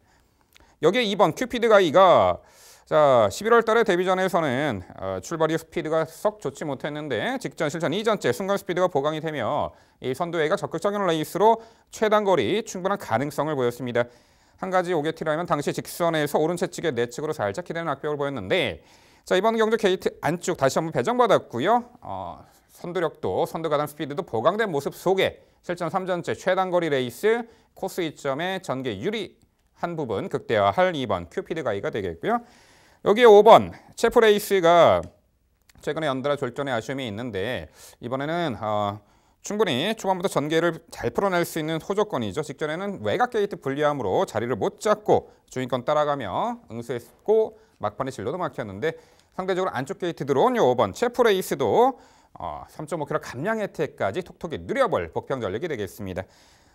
여기에 2번 큐피드 가이가 자, 11월 달에 데뷔전에서는 출발이 스피드가 썩 좋지 못했는데 직전 실전 2전째 순간 스피드가 보강이 되며 이 선두회가 적극적인 레이스로 최단거리 충분한 가능성을 보였습니다. 한 가지 오게티라면 당시 직선에서 오른 채찍에 내측으로 살짝 기대는 악벽을 보였는데 자, 이번 경주 게이트 안쪽 다시 한번 배정받았고요. 선두력도 선두 가담 스피드도 보강된 모습 속에 실전 3전째 최단거리 레이스 코스 이점에 전개 유리한 부분 극대화할 2번 큐피드 가이가 되겠고요. 여기에 5번 체프레이스가 최근에 연달아 졸전의 아쉬움이 있는데 이번에는 충분히 초반부터 전개를 잘 풀어낼 수 있는 호조건이죠. 직전에는 외곽 게이트 불리함으로 자리를 못 잡고 주인권 따라가며 응수했고 막판에 진로도 막혔는데 상대적으로 안쪽 게이트 들어온 5번 체프레이스도 3.5km 감량 혜택까지 톡톡히 누려볼 복평 전력이 되겠습니다.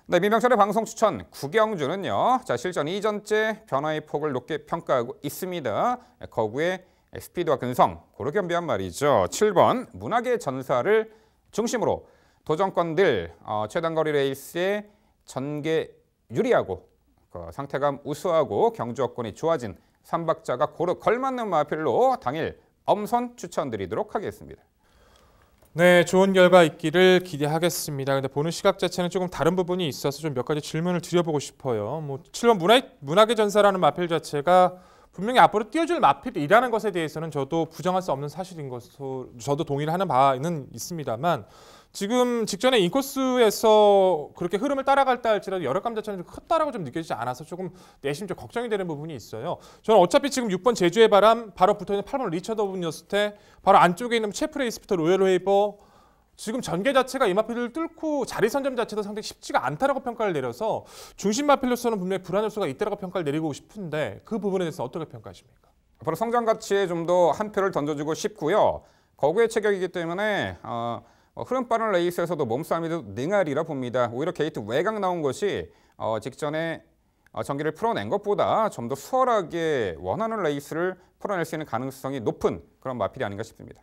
네, 민병철의 방송 추천 9경주는요. 자, 실전 2전째 변화의 폭을 높게 평가하고 있습니다. 거구의 스피드와 근성 고루 겸비한 말이죠. 7번 문학의 전사를 중심으로 도전권들 최단거리 레이스에 전개 유리하고 상태감 우수하고 경주 여건이 좋아진 3박자가 고루 걸맞는 마필로 당일 엄선 추천드리도록 하겠습니다. 네, 좋은 결과 있기를 기대하겠습니다. 근데 보는 시각 자체는 조금 다른 부분이 있어서 좀 몇 가지 질문을 드려보고 싶어요. 7번 문학의 전사라는 마필 자체가 분명히 앞으로 띄워줄 마필이라는 것에 대해서는 저도 부정할 수 없는 사실인 것으로 저도 동의를 하는 바는 있습니다만 지금 직전에 인코스에서 그렇게 흐름을 따라갈다 할지라도 여력감 자체는 좀 컸다라고 좀 느껴지지 않아서 조금 내심 좀 걱정이 되는 부분이 있어요. 저는 어차피 지금 6번 제주의 바람 바로 붙어있는 8번 리처드 오븐이었을 때 바로 안쪽에 있는 체프레이스부터 로열 웨이버 지금 전개 자체가 이 마필을 뚫고 자리 선점 자체도 상당히 쉽지가 않다라고 평가를 내려서 중심 마필로서는 분명히 불안 요소가 있다라고 평가를 내리고 싶은데 그 부분에 대해서 어떻게 평가하십니까? 앞으로 성장 가치에 좀 더 한 표를 던져주고 싶고요. 거구의 체격이기 때문에 흐름 빠른 레이스에서도 몸싸움에도 능하리라 봅니다. 오히려 게이트 외곽 나온 것이 직전에 전기를 풀어낸 것보다 좀 더 수월하게 원하는 레이스를 풀어낼 수 있는 가능성이 높은 그런 마필이 아닌가 싶습니다.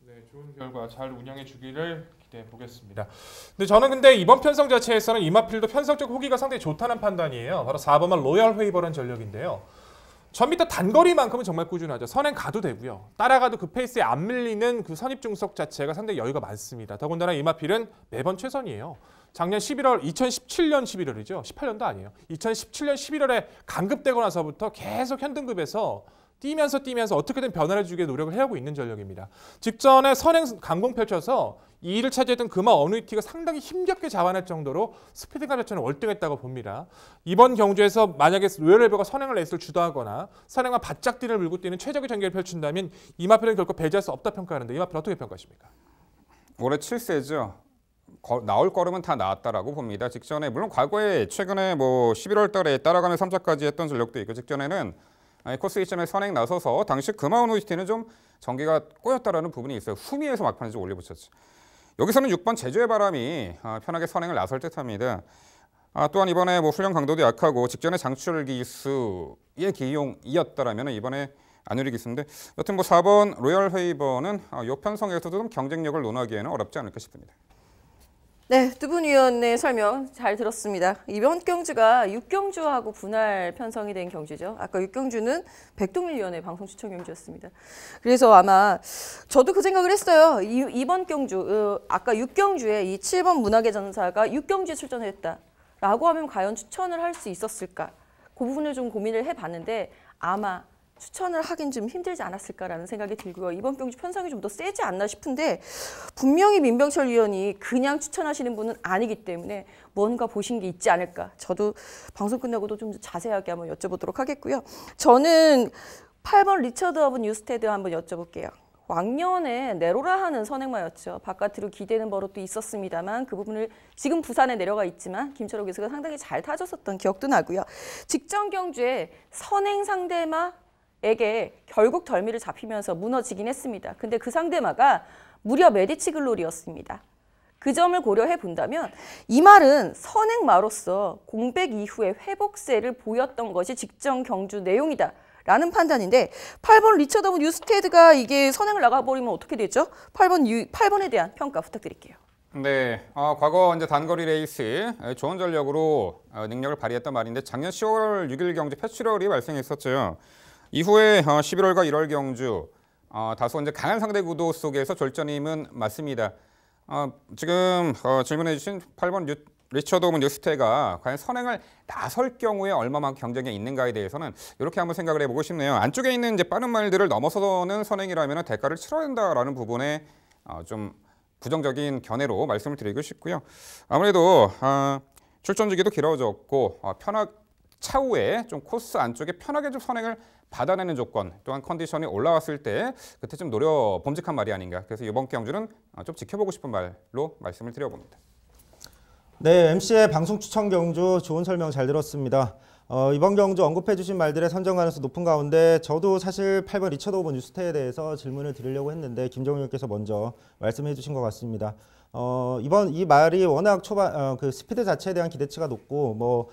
네, 좋은 결과 잘 운영해 주기를 기대해 보겠습니다. 근데 이번 편성 자체에서는 이 마필도 편성적 호기가 상당히 좋다는 판단이에요. 바로 4번만 로얄 웨이버라는 전력인데요. 1000m 단거리만큼은 정말 꾸준하죠. 선행 가도 되고요. 따라가도 그 페이스에 안 밀리는 그 선입 중속 자체가 상당히 여유가 많습니다. 더군다나 이 마필은 매번 최선이에요. 작년 11월, 2017년 11월이죠. 18년도 아니에요. 2017년 11월에 강급되고 나서부터 계속 현등급에서 뛰면서 어떻게든 변화를 주기 노력을 해오고 있는 전력입니다. 직전에 선행 강공 펼쳐서 2위를 차지했던 금화 어누이티가 상당히 힘겹게 자완할 정도로 스피드감 자체는 월등했다고 봅니다. 이번 경주에서 만약에 로열웨이버가 선행을 레이스를 주도하거나 선행과 바짝 뒤를 물고 뛰는 최적의 전개를 펼친다면 이 마필은 결코 배제할 수 없다 평가하는데 이 마필 어떻게 평가하십니까? 올해 7세죠. 나올 걸음은 다 나왔다라고 봅니다. 직전에 물론 과거에 최근에 11월 달에 따라가는 3차까지 했던 전력도 있고 직전에는 코스 이점에 선행 나서서 당시 금화오노이티는 좀 전개가 꼬였다라는 부분이 있어요. 후미에서 막판에 좀 올려붙였죠. 여기서는 6번 제주의 바람이 편하게 선행을 나설 듯합니다. 또한 이번에 훈련 강도도 약하고 직전에 장출 기수의 기용이었다라면 이번에 안유리 기수인데 여튼 4번 로열 웨이버는 이 편성에서도 좀 경쟁력을 논하기에는 어렵지 않을까 싶습니다. 네, 두 분 위원의 설명 잘 들었습니다. 이번 경주가 6경주하고 분할 편성이 된 경주죠. 아까 6경주는 백동일 위원의 방송 추천 경주였습니다. 그래서 아마 저도 그 생각을 했어요. 이번 경주, 아까 6경주에 이 7번 문학의 전사가 6경주에 출전했다라고 하면 과연 추천을 할 수 있었을까? 그 부분을 좀 고민을 해봤는데 아마 추천을 하긴 좀 힘들지 않았을까라는 생각이 들고요. 이번 경주 편성이 좀 더 세지 않나 싶은데 분명히 민병철 위원이 그냥 추천하시는 분은 아니기 때문에 뭔가 보신 게 있지 않을까. 저도 방송 끝나고도 좀 자세하게 한번 여쭤보도록 하겠고요. 저는 8번 리처드 어브 뉴스테드 한번 여쭤볼게요. 왕년에 내로라 하는 선행마였죠. 바깥으로 기대는 버릇도 있었습니다만 그 부분을 지금 부산에 내려가 있지만 김철호 기수가 상당히 잘 타줬었던 기억도 나고요. 직전 경주에 선행 상대마 에게 결국 덜미를 잡히면서 무너지긴 했습니다. 근데 그 상대마가 무려 메디치 글로리였습니다. 그 점을 고려해 본다면 이 말은 선행마로서 공백 이후에 회복세를 보였던 것이 직전 경주 내용이다 라는 판단인데 8번 리처드 오브 뉴스테드가 이게 선행을 나가버리면 어떻게 되죠? 8번에 대한 평가 부탁드릴게요. 네, 과거 이제 단거리 레이스 좋은 전력으로 능력을 발휘했던 말인데 작년 10월 6일 경주 패출혈이 발생했었죠. 이후에 11월과 1월 경주 다소 이제 강한 상대 구도 속에서 졸전임은 맞습니다. 지금 질문해 주신 8번 리처드 오브 뉴스테가 과연 선행을 나설 경우에 얼마만큼 경쟁이 있는가에 대해서는 이렇게 한번 생각을 해보고 싶네요. 안쪽에 있는 이제 빠른 말들을 넘어서는 선행이라면 대가를 치러야 된다라는 부분에 좀 부정적인 견해로 말씀을 드리고 싶고요. 아무래도 출전 주기도 길어졌고 차후에 좀 코스 안쪽에 편하게 좀 선행을 받아내는 조건 또한 컨디션이 올라왔을 때 그때 좀 범직한 말이 아닌가. 그래서 이번 경주는 좀 지켜보고 싶은 말로 말씀을 드려봅니다. 네, MC의 방송 추천 경주 좋은 설명 잘 들었습니다. 이번 경주 언급해 주신 말들의 선정 가능성 높은 가운데 저도 사실 8번 리처드 오브 뉴스테에 대해서 질문을 드리려고 했는데 김정우 의원께서 먼저 말씀해 주신 것 같습니다. 이번 이 말이 워낙 초반 그 스피드 자체에 대한 기대치가 높고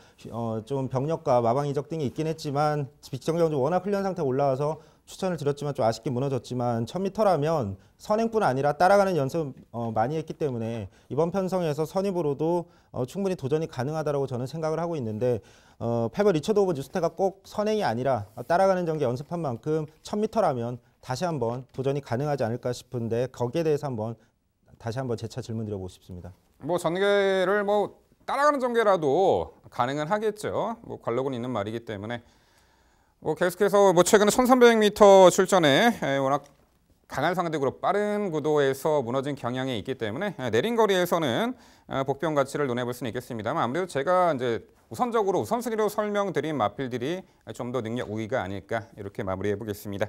좀 병력과 마방 이적 등이 있긴 했지만 직전 경주 워낙 훈련 상태가 올라와서 추천을 드렸지만 좀 아쉽게 무너졌지만 1000m라면 선행뿐 아니라 따라가는 연습 많이 했기 때문에 이번 편성에서 선입으로도 충분히 도전이 가능하다고 저는 생각을 하고 있는데 8번 리처드 오브 뉴스테가 꼭 선행이 아니라 따라가는 전개 연습한 만큼 1000m라면 다시 한번 도전이 가능하지 않을까 싶은데 거기에 대해서 다시 한번 재차 질문 드려보고 싶습니다. 전개를 따라가는 전개라도 가능은 하겠죠. 관록은 있는 말이기 때문에 계속해서 최근에 1300m 출전에 워낙 강한 상대그룹 빠른 구도에서 무너진 경향이 있기 때문에 내린 거리에서는 복병 가치를 논해볼 수는 있겠습니다만 아무래도 제가 이제 우선순위로 설명드린 마필들이 좀 더 능력 우위가 아닐까 이렇게 마무리해 보겠습니다.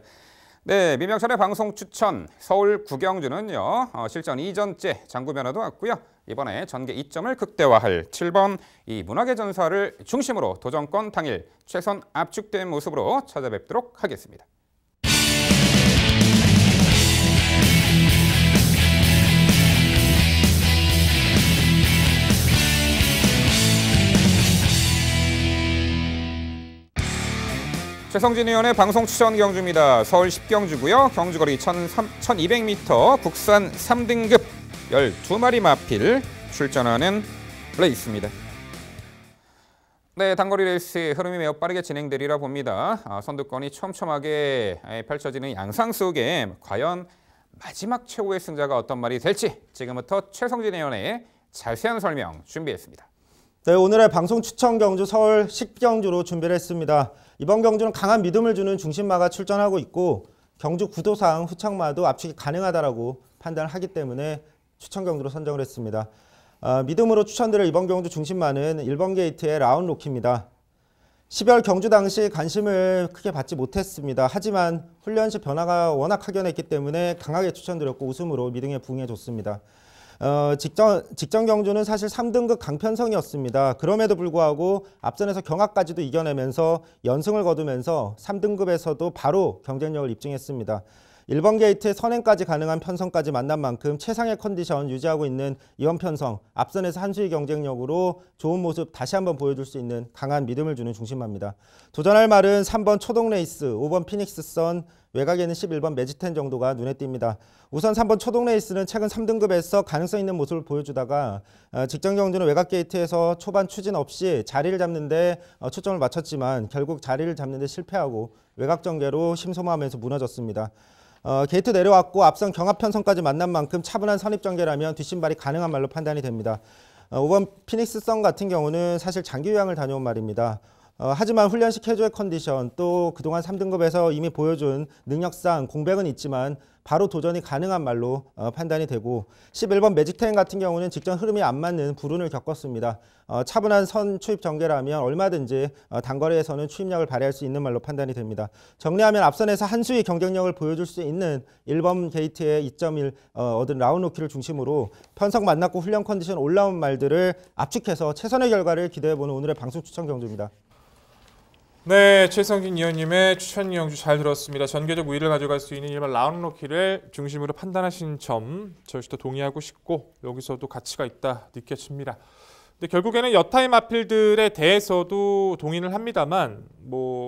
네, 민병철의 방송 추천 서울 구경주는요 실전 2전째 장구 변화도 왔고요. 이번에 전개 2점을 극대화할 7번 이 문학의 전사를 중심으로 도전권 당일 최선 압축된 모습으로 찾아뵙도록 하겠습니다. 최성진 의원의 방송 추천 경주입니다. 서울 10경주고요. 경주거리 1200m 국산 3등급 12마리 마필 출전하는 레이스입니다. 네, 단거리 레이스 흐름이 매우 빠르게 진행되리라 봅니다. 선두권이 촘촘하게 펼쳐지는 양상 속에 과연 마지막 최후의 승자가 어떤 말이 될지 지금부터 최성진 의원의 자세한 설명 준비했습니다. 네, 오늘의 방송 추천 경주 서울 10경주로 준비를 했습니다. 이번 경주는 강한 믿음을 주는 중심마가 출전하고 있고 경주 구도상 후착마도 압축이 가능하다라고 판단을 하기 때문에 추천 경주로 선정을 했습니다. 믿음으로 추천드릴 이번 경주 중심마는 1번 게이트의 라운로키입니다. 10월 경주 당시 관심을 크게 받지 못했습니다. 하지만 훈련 시 변화가 워낙 확연했기 때문에 강하게 추천드렸고 우승으로 미등에 부응해줬습니다. 직전 경주는 사실 3등급 강편성이었습니다. 그럼에도 불구하고 앞선에서 경합까지도 이겨내면서 연승을 거두면서 3등급에서도 바로 경쟁력을 입증했습니다. 1번 게이트의 선행까지 가능한 편성까지 만난 만큼 최상의 컨디션 유지하고 있는 이번 편성, 앞선에서 한수위 경쟁력으로 좋은 모습 다시 한번 보여줄 수 있는 강한 믿음을 주는 중심마입니다. 도전할 말은 3번 초동 레이스, 5번 피닉스 선, 외곽에는 11번 매직텐 정도가 눈에 띕니다. 우선 3번 초동 레이스는 최근 3등급에서 가능성 있는 모습을 보여주다가 직전 경주는 외곽 게이트에서 초반 추진 없이 자리를 잡는 데 초점을 맞췄지만 결국 자리를 잡는 데 실패하고 외곽 전개로 심소모하면서 무너졌습니다. 게이트 내려왔고 앞선 경합 편성까지 만난 만큼 차분한 선입 전개라면 뒷심발이 가능한 말로 판단이 됩니다. 5번 피닉스 선 같은 경우는 사실 장기 휴양을 다녀온 말입니다. 하지만 훈련식 캐주얼 컨디션 또 그동안 3등급에서 이미 보여준 능력상 공백은 있지만 바로 도전이 가능한 말로 판단이 되고 11번 매직텐 같은 경우는 직전 흐름이 안 맞는 불운을 겪었습니다. 차분한 선 추입 전개라면 얼마든지 단거리에서는 추입력을 발휘할 수 있는 말로 판단이 됩니다. 정리하면 앞선에서 한 수의 경쟁력을 보여줄 수 있는 1번 게이트의 2.1 얻은 라운드키를 중심으로 편성 만났고 훈련 컨디션 올라온 말들을 압축해서 최선의 결과를 기대해보는 오늘의 방송 추천 경주입니다. 네, 최성진 위원님의 추천 경주 잘 들었습니다. 전개적 우위를 가져갈 수 있는 일반 라운드로키를 중심으로 판단하신 점 저 역시도 동의하고 싶고 여기서도 가치가 있다 느껴집니다. 근데 결국에는 여타의 마필들에 대해서도 동의를 합니다만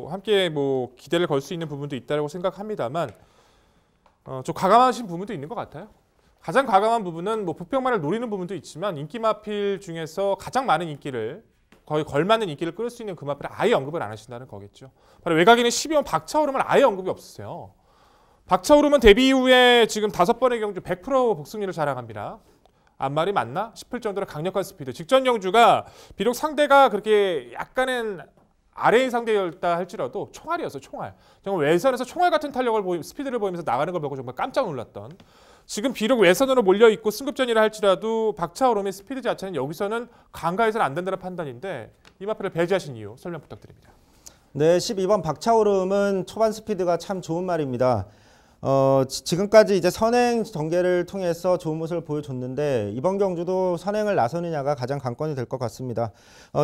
함께 기대를 걸 수 있는 부분도 있다고 생각합니다만 좀 과감하신 부분도 있는 것 같아요. 가장 과감한 부분은 부평만을 노리는 부분도 있지만 인기 마필 중에서 가장 많은 인기를 거의 걸맞는 인기를 끌 수 있는 그 마필을 아예 언급을 안 하신다는 거겠죠. 바로 외곽에는 12번 박차오름은 아예 언급이 없으세요. 박차오름은 데뷔 이후에 지금 5번의 경주 100% 복승률을 자랑합니다. 앞말이 맞나 싶을 정도로 강력한 스피드. 직전 경주가 비록 상대가 그렇게 약간은 아래인 상대였다 할지라도 총알이었어요. 총알. 정말 외선에서 총알 같은 탄력을 스피드를 보이면서 나가는 걸 보고 정말 깜짝 놀랐던. 지금 비록 외선으로 몰려있고 승급전이라 할지라도 박차오름의 스피드 자체는 여기서는 강가해서는 안 된다는 판단인데 이 마필을 배제하신 이유 설명 부탁드립니다. 네, 12번 박차오름은 초반 스피드가 참 좋은 말입니다. 지금까지 이제 선행 전개를 통해서 좋은 모습을 보여줬는데 이번 경주도 선행을 나서느냐가 가장 관건이 될 것 같습니다.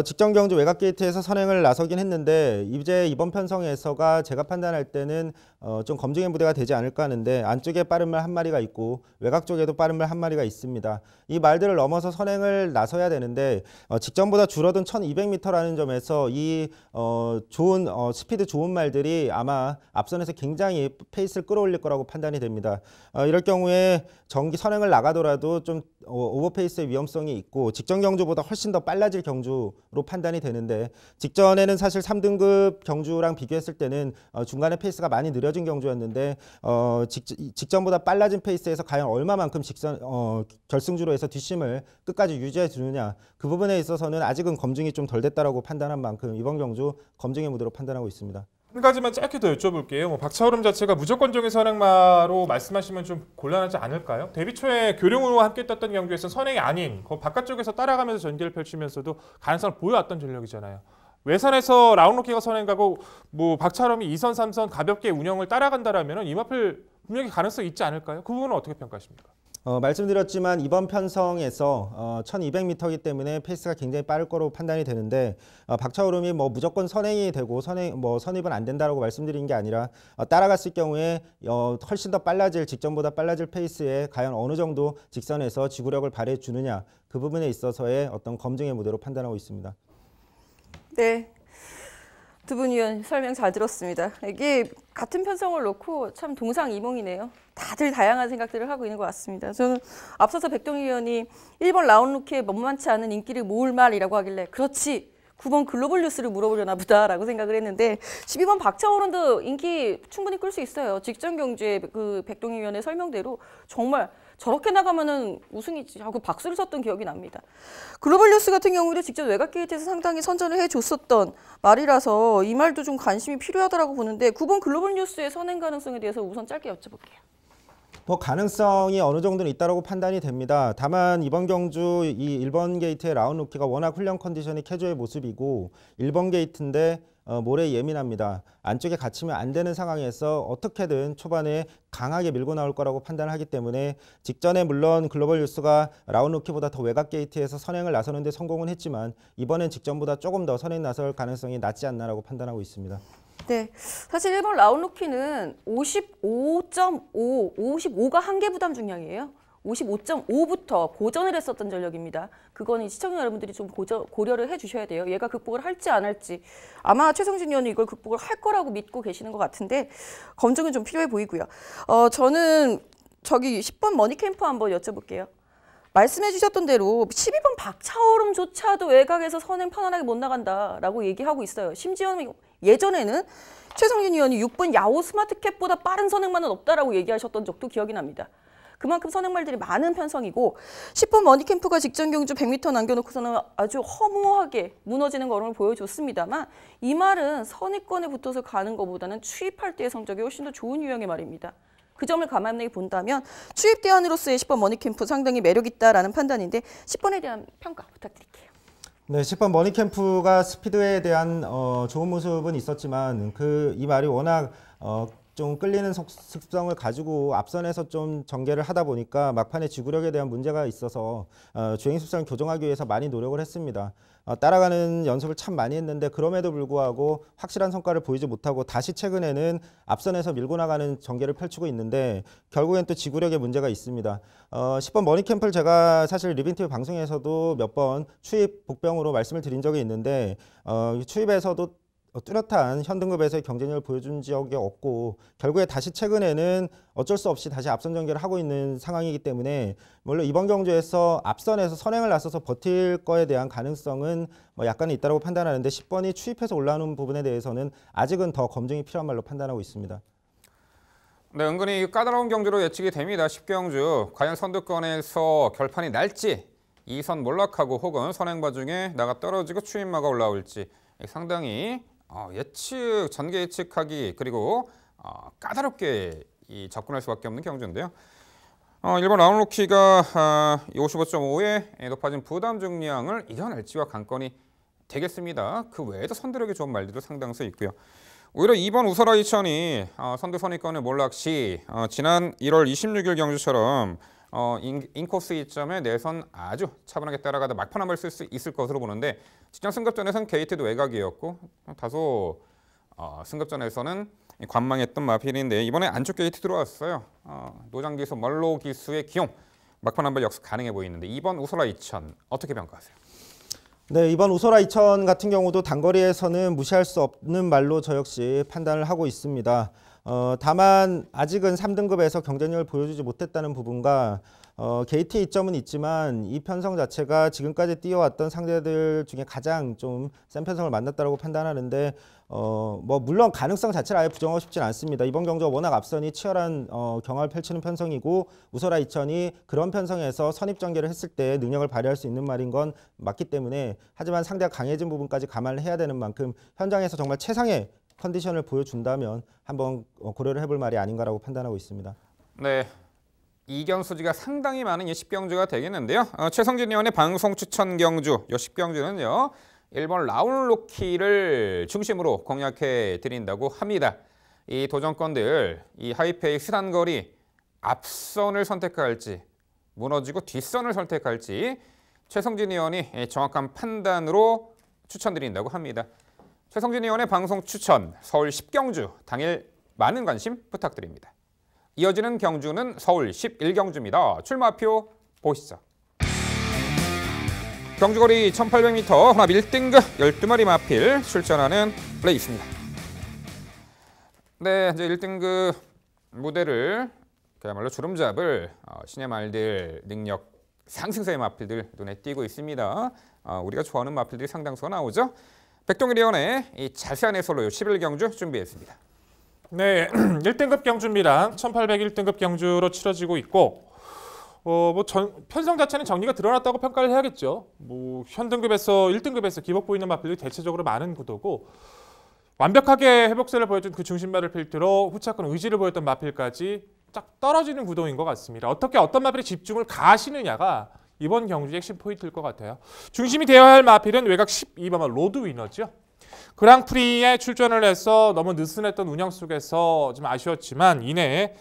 직전 경주 외곽 게이트에서 선행을 나서긴 했는데 이제 이번 편성에서가 제가 판단할 때는 좀 검증의 무대가 되지 않을까 하는데 안쪽에 빠른 말 한 마리가 있고 외곽 쪽에도 빠른 말 한 마리가 있습니다. 이 말들을 넘어서 선행을 나서야 되는데 직전보다 줄어든 1200m라는 점에서 이 좋은 스피드 좋은 말들이 아마 앞선에서 굉장히 페이스를 끌어올릴 거라고 판단이 됩니다. 이럴 경우에 정기 선행을 나가더라도 좀 오버페이스의 위험성이 있고 직전 경주보다 훨씬 더 빨라질 경주로 판단이 되는데 직전에는 사실 3등급 경주랑 비교했을 때는 중간에 페이스가 많이 느려진 경주였는데 직전보다 빨라진 페이스에서 과연 얼마만큼 결승주로 해서 뒷심을 끝까지 유지해 주느냐 그 부분에 있어서는 아직은 검증이 좀 덜 됐다라고 판단한 만큼 이번 경주 검증의 무대로 판단하고 있습니다. 한 가지만 짧게 더 여쭤볼게요. 박차오름 자체가 무조건적인 선행마로 말씀하시면 좀 곤란하지 않을까요? 데뷔 초에 교룡으로 함께 떴던 경주에서 선행이 아닌 그 바깥쪽에서 따라가면서 전개를 펼치면서도 가능성을 보여왔던 전력이잖아요. 외선에서 라운드로키가 선행 가고 박차오름이 2선, 3선 가볍게 운영을 따라간다라면 이 마필 분명히 가능성이 있지 않을까요? 그 부분은 어떻게 평가하십니까? 말씀드렸지만 이번 편성에서 1200m이기 때문에 페이스가 굉장히 빠를 거로 판단이 되는데 박차오름이 무조건 선행이 되고 선입은 안 된다라고 말씀드린 게 아니라 따라갔을 경우에 훨씬 더 빨라질 직전보다 빨라질 페이스에 과연 어느 정도 직선에서 지구력을 발휘해 주느냐 그 부분에 있어서의 어떤 검증의 무대로 판단하고 있습니다. 네. 두 분 위원 설명 잘 들었습니다. 이게 같은 편성을 놓고 참 동상이몽이네요. 다들 다양한 생각들을 하고 있는 것 같습니다. 저는 앞서서 백동희 위원이 1번 라운드로키에 만만치 않은 인기를 모을 말이라고 하길래 그렇지 9번 글로벌 뉴스를 물어보려나 보다라고 생각을 했는데 12번 박차오름도 인기 충분히 끌 수 있어요. 직전 경주에 그 백동희 위원의 설명대로 정말 저렇게 나가면은 우승이지 하고 박수를 쳤던 기억이 납니다. 글로벌 뉴스 같은 경우도 직접 외곽 게이트에서 상당히 선전을 해줬었던 말이라서 이 말도 좀 관심이 필요하다고 보는데 9번 글로벌 뉴스의 선행 가능성에 대해서 우선 짧게 여쭤볼게요. 가능성이 어느 정도는 있다고 판단이 됩니다. 다만 이번 경주 이 1번 게이트의 라운드로키가 워낙 훈련 컨디션이 캐주얼의 모습이고 1번 게이트인데 모래에 예민합니다. 안쪽에 갇히면 안 되는 상황에서 어떻게든 초반에 강하게 밀고 나올 거라고 판단하기 때문에 직전에 물론 글로벌 뉴스가 라운드로키보다 더 외곽 게이트에서 선행을 나서는데 성공은 했지만 이번엔 직전보다 조금 더 선행 나설 가능성이 낮지 않나라고 판단하고 있습니다. 네, 사실 1번 라운드로키는 55.5, 55가 한계 부담 중량이에요. 55.5부터 고전을 했었던 전력입니다. 그거는 시청자 여러분들이 좀 고려를 해주셔야 돼요. 얘가 극복을 할지 안 할지. 아마 최성진 의원이 이걸 극복을 할 거라고 믿고 계시는 것 같은데 검증은 좀 필요해 보이고요. 저는 저기 10번 머니캠프 한번 여쭤볼게요. 말씀해 주셨던 대로 12번 박차오름조차도 외곽에서 선행 편안하게 못 나간다라고 얘기하고 있어요. 심지어 예전에는 최성진 의원이 6번 야오 스마트캡보다 빠른 선행만은 없다라고 얘기하셨던 적도 기억이 납니다. 그만큼 선행말들이 많은 편성이고 10번 머니캠프가 직전 경주 100m 남겨놓고서는 아주 허무하게 무너지는 걸음을 보여줬습니다만 이 말은 선입권에 붙어서 가는 것보다는 추입할 때의 성적이 훨씬 더 좋은 유형의 말입니다. 그 점을 감안해 본다면 추입 대안으로서의 10번 머니캠프 상당히 매력있다라는 판단인데 10번에 대한 평가 부탁드릴게요. 네, 10번 머니캠프가 스피드에 대한 좋은 모습은 있었지만 이 말이 워낙 좀 끌리는 습성을 가지고 앞선에서 좀 전개를 하다 보니까 막판에 지구력에 대한 문제가 있어서 주행 습성을 교정하기 위해서 많이 노력을 했습니다. 따라가는 연습을 참 많이 했는데 그럼에도 불구하고 확실한 성과를 보이지 못하고 다시 최근에는 앞선에서 밀고 나가는 전개를 펼치고 있는데 결국엔 또 지구력에 문제가 있습니다. 10번 머니캠프를 제가 사실 리빙TV 방송에서도 몇 번 추입 복병으로 말씀을 드린 적이 있는데 추입에서도 뚜렷한 현등급에서의 경쟁력을 보여준 적이 없고 결국에 다시 최근에는 어쩔 수 없이 다시 앞선 전개를 하고 있는 상황이기 때문에 물론 이번 경주에서 앞선에서 선행을 나서서 버틸 거에 대한 가능성은 약간은 있다고 판단하는데 10번이 추입해서 올라오는 부분에 대해서는 아직은 더 검증이 필요한 말로 판단하고 있습니다. 네, 은근히 까다로운 경주로 예측이 됩니다. 10경주 과연 선두권에서 결판이 날지 2선 몰락하고 혹은 선행바 중에 나가 떨어지고 추입마가 올라올지 상당히 전개 예측하기 그리고 까다롭게 접근할 수밖에 없는 경주인데요. 1번 라운로키가 55.5에 높아진 부담 중량을 이겨낼지가 관건이 되겠습니다. 그 외에도 선두력이 좋은 말들도 상당수 있고요. 오히려 2번 우설아 이천이 선두 선입권을 몰락 시 지난 1월 26일 경주처럼 인코스 이점에 내선 아주 차분하게 따라가다 막판 한 발 쓸 수 있을 것으로 보는데 직전 승급전에서는 게이트도 외곽이었고 다소 승급전에서는 관망했던 마필인데 이번에 안쪽 게이트 들어왔어요. 노장기수 멀로 기수의 기용 막판 한 발 역습 가능해 보이는데 2번 우설아 이천 어떻게 평가하세요? 네, 이번 우설아 이천 같은 경우도 단거리에서는 무시할 수 없는 말로 저 역시 판단을 하고 있습니다. 다만 아직은 3등급에서 경쟁력을 보여주지 못했다는 부분과 게이트 이점은 있지만 이 편성 자체가 지금까지 뛰어왔던 상대들 중에 가장 좀 센 편성을 만났다고 판단하는데 물론 가능성 자체를 아예 부정하고 싶지는 않습니다. 이번 경주가 워낙 앞선이 치열한 경합을 펼치는 편성이고 우설아 이천이 그런 편성에서 선입전개를 했을 때 능력을 발휘할 수 있는 말인 건 맞기 때문에 하지만 상대가 강해진 부분까지 감안을 해야 되는 만큼 현장에서 정말 최상의 컨디션을 보여준다면 한번 고려를 해볼 말이 아닌가라고 판단하고 있습니다. 네, 이견 소지가 상당히 많은 10경주가 되겠는데요. 최성진 의원의 방송 추천 경주, 10경주는요. 1번 라운로키를 중심으로 공략해 드린다고 합니다. 이 도전권들, 이 하이페이스 단거리 앞선을 선택할지 무너지고 뒷선을 선택할지 최성진 의원이 정확한 판단으로 추천드린다고 합니다. 최성진 의원의 방송 추천 서울 10경주 당일 많은 관심 부탁드립니다. 이어지는 경주는 서울 11경주입니다. 출마표 보시죠. 경주거리 1800m 혼합 1등급 12마리 마필 출전하는 레이스입니다. 네, 이제 1등급 무대를 그야말로 주름잡을 신의 말들 능력 상승세의 마필들 눈에 띄고 있습니다. 우리가 좋아하는 마필들이 상당수가 나오죠. 백동일 의원의 이 자세한 해설로 11경주 준비했습니다. 네, 1등급 경주입니다. 1801등급 경주로 치러지고 있고 편성 자체는 정리가 드러났다고 평가를 해야겠죠. 현등급에서 1등급에서 기복 보이는 마필들이 대체적으로 많은 구도고 완벽하게 회복세를 보여준 그 중심마를 필두로 후차권 의지를 보였던 마필까지 쫙 떨어지는 구도인 것 같습니다. 어떻게 어떤 마필에 집중을 가하시느냐가 이번 경주의 핵심 포인트일 것 같아요. 중심이 되어야 할 마필은 외곽 12번 로드 위너죠. 그랑프리에 출전을 해서 너무 느슨했던 운영 속에서 좀 아쉬웠지만 이내에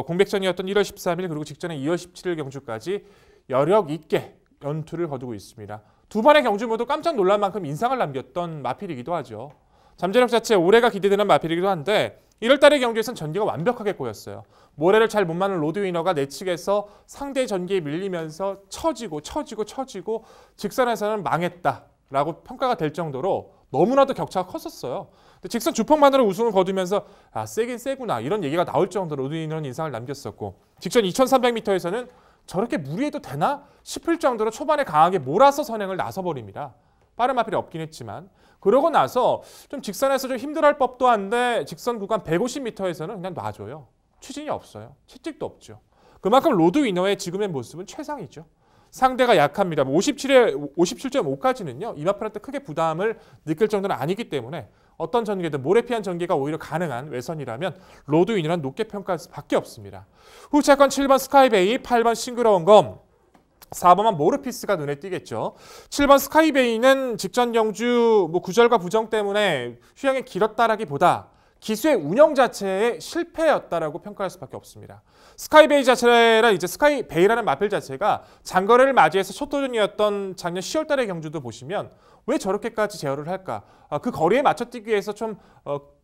공백전이었던 1월 13일 그리고 직전에 2월 17일 경주까지 여력 있게 연투를 거두고 있습니다. 두 번의 경주 모두 깜짝 놀랄 만큼 인상을 남겼던 마필이기도 하죠. 잠재력 자체 올해가 기대되는 마필이기도 한데 1월 달의 경주에서는 전개가 완벽하게 꼬였어요. 모래를 잘 못 맞는 로드 위너가 내측에서 상대 전개에 밀리면서 처지고 직선에서는 망했다라고 평가가 될 정도로 너무나도 격차가 컸었어요. 근데 직선 주폭만으로 우승을 거두면서 세긴 세구나 이런 얘기가 나올 정도로 로드 위너는 인상을 남겼었고 직전 2300m에서는 저렇게 무리해도 되나 싶을 정도로 초반에 강하게 몰아서 선행을 나서버립니다. 빠른 마필이 없긴 했지만 그러고 나서 좀 직선에서 좀 힘들어할 법도 한데 직선 구간 150m에서는 그냥 놔줘요. 추진이 없어요. 채찍도 없죠. 그만큼 로드 위너의 지금의 모습은 최상이죠. 상대가 약합니다. 57.5까지는요. 이마펠한테 크게 부담을 느낄 정도는 아니기 때문에 어떤 전개든 모래 피한 전개가 오히려 가능한 외선이라면 로드 위너는 높게 평가할 수밖에 없습니다. 후차권 7번 스카이베이, 8번 싱그러운 검, 4번만 모르피스가 눈에 띄겠죠. 7번 스카이베이는 직전 경주 구절과 부정 때문에 휴양이 길었다라기보다 기수의 운영 자체의 실패였다라고 평가할 수밖에 없습니다. 스카이베이 자체라 이제 스카이베이라는 마필 자체가 장거리를 맞이해서 첫 도전이었던 작년 10월 달의 경주도 보시면 왜 저렇게까지 제어를 할까? 그 거리에 맞춰 뛰기 위해서 좀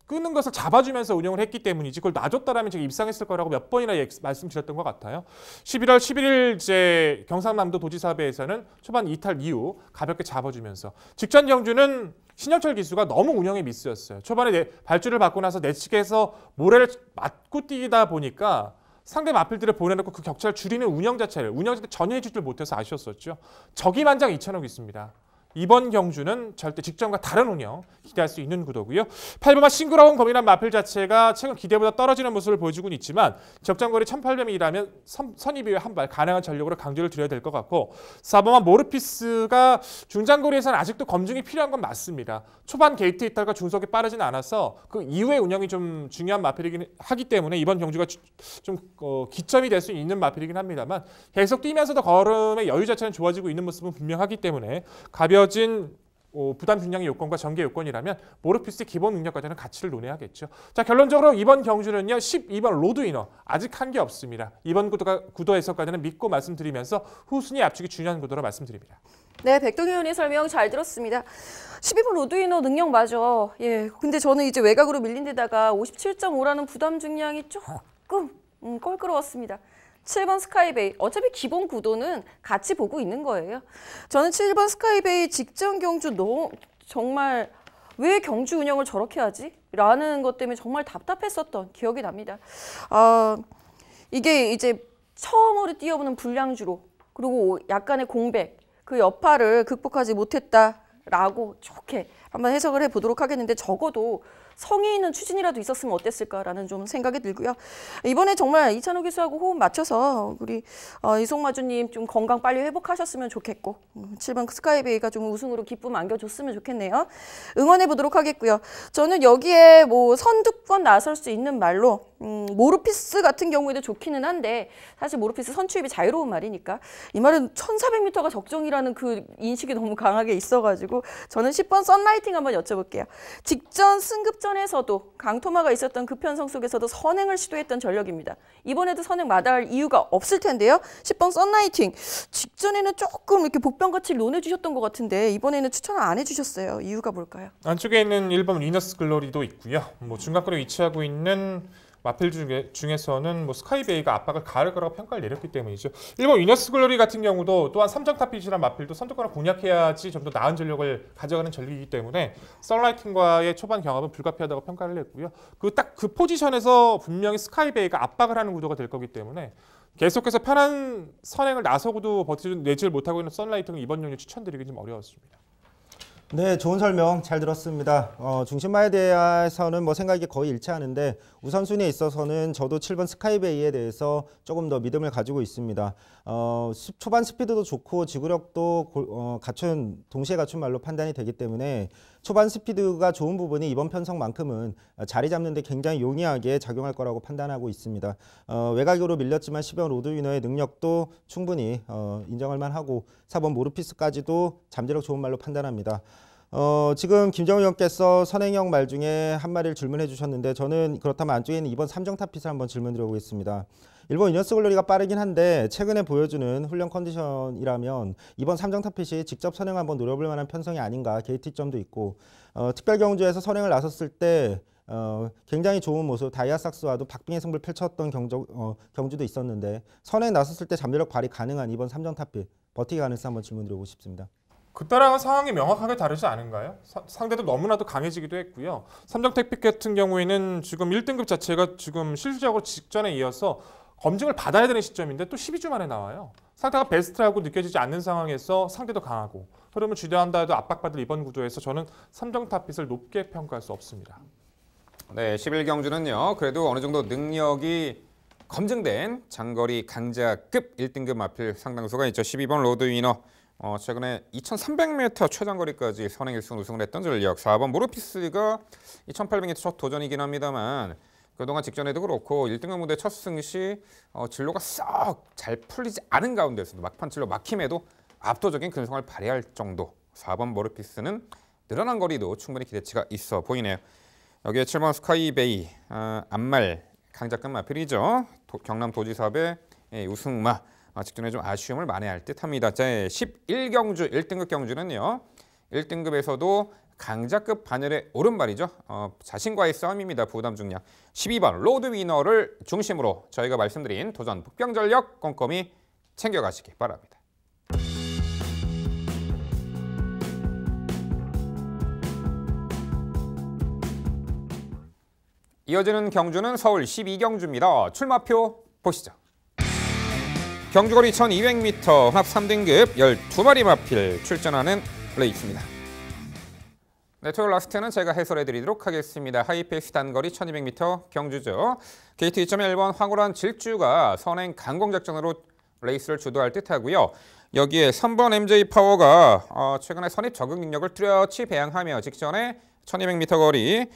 끄는 것을 잡아주면서 운영을 했기 때문이지 그걸 놔줬다라면 제가 입상했을 거라고 몇 번이나 말씀드렸던 것 같아요. 11월 11일 이제 경상남도 도지사배에서는 초반 이탈 이후 가볍게 잡아주면서 직전 경주는 신영철 기수가 너무 운영에 미스였어요. 초반에 발주를 받고 나서 내측에서 모래를 맞고 뛰다 보니까 상대 마필들을 보내놓고 그 격차를 줄이는 운영 자체를 전혀 해주질 못해서 아쉬웠었죠. 적이만장 2천억 있습니다. 이번 경주는 절대 직전과 다른 운영 기대할 수 있는 구도고요. 8번만 싱그러운 검이란 마필 자체가 최근 기대보다 떨어지는 모습을 보여주고는 있지만 적장거리 1800m이라면 선입이에 한 발 가능한 전력으로 강조를 드려야 될 것 같고 4번만 모르피스가 중장거리에서는 아직도 검증이 필요한 건 맞습니다. 초반 게이트 이탈과 중속이 빠르진 않아서 그 이후의 운영이 좀 중요한 마필이긴 하기 때문에 이번 경주가 좀 기점이 될 수 있는 마필이긴 합니다만 계속 뛰면서도 걸음의 여유 자체는 좋아지고 있는 모습은 분명하기 때문에 가벼워진 부담 중량의 요건과 전개 요건이라면 모르피스의 기본 능력까지는 가치를 논해야겠죠. 자, 결론적으로 이번 경주는요. 12번 로드 위너 아직 한 게 없습니다. 이번 구도에서까지는 믿고 말씀드리면서 후순위 압축이 중요한 구도로 말씀드립니다. 네, 백동희 의원의 설명 잘 들었습니다. 12번 로드 위너 능력 맞아. 예, 근데 저는 이제 외곽으로 밀린 데다가 57.5라는 부담 중량이 조금 껄끄러웠습니다. 7번 스카이베이, 어차피 기본 구도는 같이 보고 있는 거예요. 저는 7번 스카이베이 직전 경주 정말 왜 경주 운영을 저렇게 하지? 라는 것 때문에 정말 답답했었던 기억이 납니다. 이게 이제 처음으로 뛰어보는 불량주로 그리고 약간의 공백, 그 여파를 극복하지 못했다라고 좋게 한번 해석을 해보도록 하겠는데 적어도 성의 있는 추진이라도 있었으면 어땠을까라는 좀 생각이 들고요. 이번에 정말 이찬호 기수하고 호흡 맞춰서 우리 이송마주님 좀 건강 빨리 회복하셨으면 좋겠고 7번 스카이베이가 좀 우승으로 기쁨 안겨줬으면 좋겠네요. 응원해 보도록 하겠고요. 저는 여기에 선두권 나설 수 있는 말로 모르피스 같은 경우에도 좋기는 한데 사실 모르피스 선출입이 자유로운 말이니까 이 말은 1400m가 적정이라는 그 인식이 너무 강하게 있어가지고 저는 10번 썬라이팅 한번 여쭤볼게요. 직전 승급전에서도 강토마가 있었던 그 편성 속에서도 선행을 시도했던 전력입니다. 이번에도 선행 마다할 이유가 없을 텐데요. 10번 썬라이팅 직전에는 조금 이렇게 복병같이 논해주셨던 것 같은데 이번에는 추천을 안 해주셨어요. 이유가 뭘까요? 안쪽에 있는 1번 위너스 글로리도 있고요. 중간권에 위치하고 있는 마필 중에서는 스카이베이가 압박을 가할 거라고 평가를 내렸기 때문이죠. 1번 위너스 글로리 같은 경우도 또한 3점 탑핏이란 마필도 선두권을 공략해야지 좀 더 나은 전력을 가져가는 전력이기 때문에 썬라이팅과의 초반 경합은 불가피하다고 평가를 했고요. 그 포지션에서 분명히 스카이베이가 압박을 하는 구도가 될 거기 때문에 계속해서 편한 선행을 나서고도 내지를 못하고 있는 썬라이팅은 이번 경기 추천드리기 좀 어려웠습니다. 네, 좋은 설명 잘 들었습니다. 중심마에 대해서는 생각이 거의 일치하는데 우선순위에 있어서는 저도 7번 스카이베이에 대해서 조금 더 믿음을 가지고 있습니다. 초반 스피드도 좋고 지구력도 동시에 갖춘 말로 판단이 되기 때문에 초반 스피드가 좋은 부분이 이번 편성만큼은 자리 잡는 데 굉장히 용이하게 작용할 거라고 판단하고 있습니다. 외곽으로 밀렸지만 10번 로드 위너의 능력도 충분히 인정할 만하고 4번 모르피스까지도 잠재력 좋은 말로 판단합니다. 지금 김정우 의원께서 선행형 말 중에 한 마리를 질문해 주셨는데 저는 그렇다면 안쪽에 있는 2번 삼정탑핏을 한번 질문 드려보겠습니다. 1번 위너스 글로리가 빠르긴 한데 최근에 보여주는 훈련 컨디션이라면 2번 삼정탑핏이 직접 선행 한번 노려볼 만한 편성이 아닌가. 게이트점도 있고 특별 경주에서 선행을 나섰을 때 굉장히 좋은 모습, 다이아삭스와도 박빙의 승부를 펼쳤던 경주도 있었는데 선행 나섰을 때 잠재력 발휘 가능한 이번 3점 탑필 버티기 가능성 한번 질문드리고 싶습니다. 그때랑은 상황이 명확하게 다르지 않은가요? 상대도 너무나도 강해지기도 했고요. 삼성택빛 같은 경우에는 지금 1등급 자체가 지금 실질적으로 직전에 이어서 검증을 받아야 되는 시점인데 또 12주 만에 나와요. 상태가 베스트라고 느껴지지 않는 상황에서 상대도 강하고 흐름을 주도한다 해도 압박받을 이번 구도에서 저는 삼성탑빛을 높게 평가할 수 없습니다. 네, 11경주는요. 그래도 어느 정도 능력이 검증된 장거리 강자급 1등급 마필 상당수가 있죠. 12번 로드위너. 최근에 2300m 최장거리까지 선행 1승 우승을 했던 전력. 4번 모르피스가 2800m 첫 도전이긴 합니다만 그동안 직전에도 그렇고 1등급 무대 첫 승시 진로가 썩 잘 풀리지 않은 가운데서도 막판 진로 막힘에도 압도적인 근성을 발휘할 정도. 4번 모르피스는 늘어난 거리도 충분히 기대치가 있어 보이네요. 여기에 7번 스카이베이, 안말 강자급 마필이죠. 경남 도지사배 우승마. 직전에 좀 아쉬움을 만회할 듯합니다. 제 11경주 1등급 경주는요. 1등급에서도 강자급 반열의 오른발이죠. 자신과의 싸움입니다. 부담 중량. 12번 로드 위너를 중심으로 저희가 말씀드린 도전 북병전력 꼼꼼히 챙겨가시기 바랍니다. 이어지는 경주는 서울 12경주입니다. 출마표 보시죠. 경주거리 1200m 합 3등급 12마리 마필 출전하는 레이스입니다. 네, 토요일 라스트는 제가 해설해드리도록 하겠습니다. 하이페이스 단거리 1200m 경주죠. 게이트 2.1번 황홀한 질주가 선행 강공작전으로 레이스를 주도할 듯하고요. 여기에 3번 MJ파워가 최근에 선입 적응 능력을 뚜렷이 배양하며 직전에 1200m 거리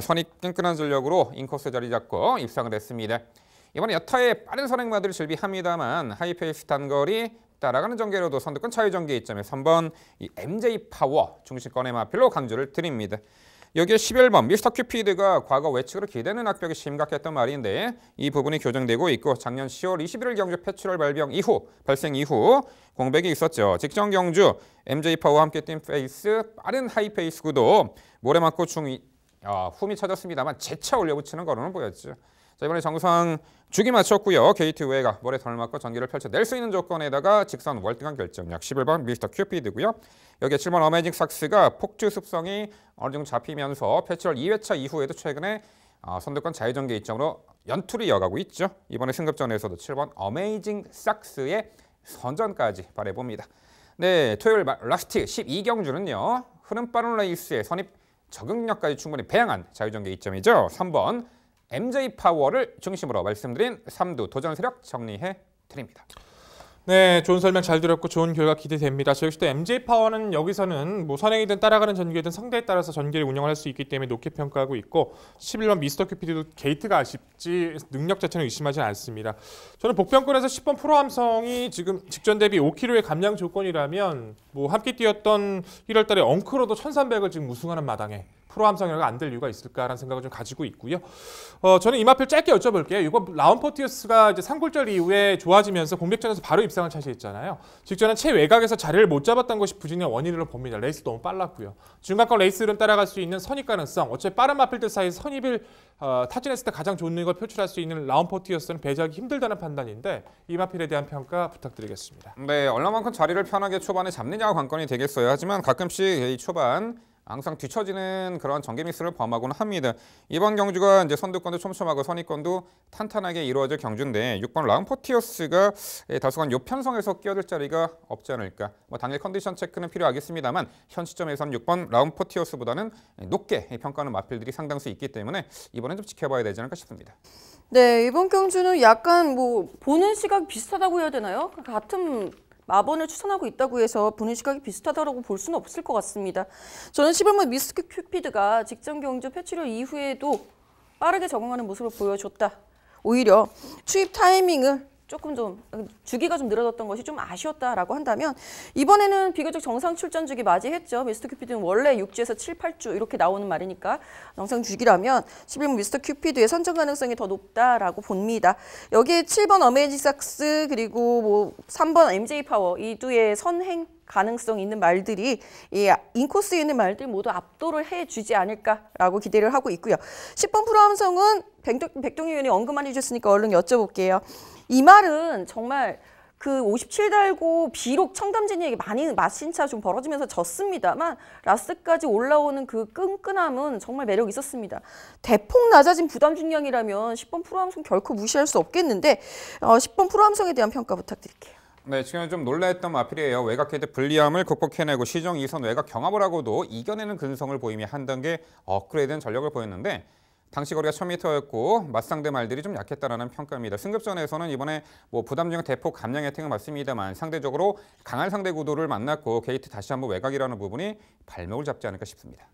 선입 끈끈한 전력으로 인코스 자리 잡고 입상을 했습니다. 이번에 여타의 빠른 선행마들을 즐비합니다만 하이페이스 단거리 따라가는 전개로도 선두권 차유 전개 이점에 3번 이 MJ파워 중심권의 마필로 강조를 드립니다. 여기에 11번 미스터 큐피드가 과거 외측으로 기대는 악벽이 심각했던 말인데 이 부분이 교정되고 있고 작년 10월 21일 경주 패출월 발생 이후 공백이 있었죠. 직전 경주 MJ파워와 함께 뛴 페이스 빠른 하이페이스 구도 모래 맞고 훔이 쳐졌습니다만 재차 올려붙이는 걸음을 보였죠. 자, 이번에 정상 주기 맞췄고요. 게이트 외가 모래 덜 맞고 전기를 펼쳐낼 수 있는 조건에다가 직선 월등한 결정력 11번 미스터 큐피드고요. 여기에 7번 어메이징 삭스가 폭주 습성이 어느 정도 잡히면서 패치월 2회차 이후에도 최근에 선두권 자유전개 이점으로 연투를 이어가고 있죠. 이번에 승급전에서도 7번 어메이징 삭스의 선전까지 바라봅니다. 네, 토요일 라스트 12경주는요. 흐름 빠른 레이스의 선입 적응력까지 충분히 배양한 자유전개 이점이죠. 3번 MJ파워를 중심으로 말씀드린 3두 도전 세력 정리해 드립니다. 네, 좋은 설명 잘 들었고 좋은 결과 기대됩니다. 저 역시 또 MJ파워는 여기서는 뭐 선행이든 따라가는 전개든 상대에 따라서 전개를 운영을 할 수 있기 때문에 높게 평가하고 있고 11번 미스터 큐피드도 게이트가 아쉽지 능력 자체는 의심하지 않습니다. 저는 복병권에서 10번 프로함성이 지금 직전 대비 5kg의 감량 조건이라면 뭐 함께 뛰었던 1월 달에 엉크로도 1300을 지금 우승하는 마당에 프로함성이라고 안 될 이유가 있을까라는 생각을 좀 가지고 있고요. 저는 이 마필 짧게 여쭤볼게요. 이번 라운포티어스가 이제 산골절 이후에 좋아지면서 공백전에서 바로 입상을 차지했잖아요. 직전에 최외곽에서 자리를 못 잡았던 것이 부진의 원인으로 봅니다. 레이스 너무 빨랐고요. 중간권 레이스를 따라갈 수 있는 선입 가능성, 어차피 빠른 마필들 사이 선입을 타진했을 때 가장 좋은 걸 표출할 수 있는 라운포티어스는 배제하기 힘들다는 판단인데 이 마필에 대한 평가 부탁드리겠습니다. 네, 얼마만큼 자리를 편하게 초반에 잡느냐가 관건이 되겠어요. 하지만 가끔씩 이 초반 항상 뒤처지는 그런 전개 미스를 범하고는 합니다. 이번 경주가 이제 선두권도 촘촘하고 선입권도 탄탄하게 이루어질 경주인데 6번 라운포티어스가 다소간 요 편성에서 끼어들 자리가 없지 않을까. 뭐 당일 컨디션 체크는 필요하겠습니다만 현 시점에서는 6번 라운포티어스보다는 높게 평가하는 마필들이 상당수 있기 때문에 이번엔 좀 지켜봐야 되지 않을까 싶습니다. 네, 이번 경주는 약간 뭐 보는 시각 비슷하다고 해야 되나요? 같은 마번을 추천하고 있다고 해서 보는 시각이 비슷하다고 볼 수는 없을 것 같습니다. 저는 11번 미스터 큐피드가 직전 경주 패치럴 이후에도 빠르게 적응하는 모습을 보여줬다. 오히려 추입 타이밍을 조금 좀 주기가 좀 늘어졌던 것이 좀 아쉬웠다라고 한다면 이번에는 비교적 정상 출전 주기 맞이했죠. 미스터 큐피드는 원래 6주에서 7, 8주 이렇게 나오는 말이니까 정상 주기라면 11번 미스터 큐피드의 선정 가능성이 더 높다라고 봅니다. 여기에 7번 어메이징 삭스 그리고 뭐 3번 MJ 파워 이 두의 선행 가능성 있는 말들이 이 인코스에 있는 말들 모두 압도를 해주지 않을까라고 기대를 하고 있고요. 10번 프로암성은 백동희 의원이 언급만 해주셨으니까 얼른 여쭤볼게요. 이 말은 정말 그 57 달고 비록 청담진이에게 많이 맞신차 좀 벌어지면서 졌습니다만 라스까지 올라오는 그 끈끈함은 정말 매력 있었습니다. 대폭 낮아진 부담 중량이라면 10번 프로암성 결코 무시할 수 없겠는데 10번 프로암성에 대한 평가 부탁드릴게요. 네, 지금 좀 놀라했던 마필이에요. 외곽 헤드 불리함을 극복해내고 시정 2선 외곽 경합을 하고도 이겨내는 근성을 보이며 한 단계 업그레이드된 전력을 보였는데 당시 거리가 1000m였고 맞상대 말들이 좀 약했다라는 평가입니다. 승급전에서는 이번에 부담 중에 대폭 감량 혜택은 맞습니다만 상대적으로 강한 상대 구도를 만났고 게이트 다시 한번 외곽이라는 부분이 발목을 잡지 않을까 싶습니다.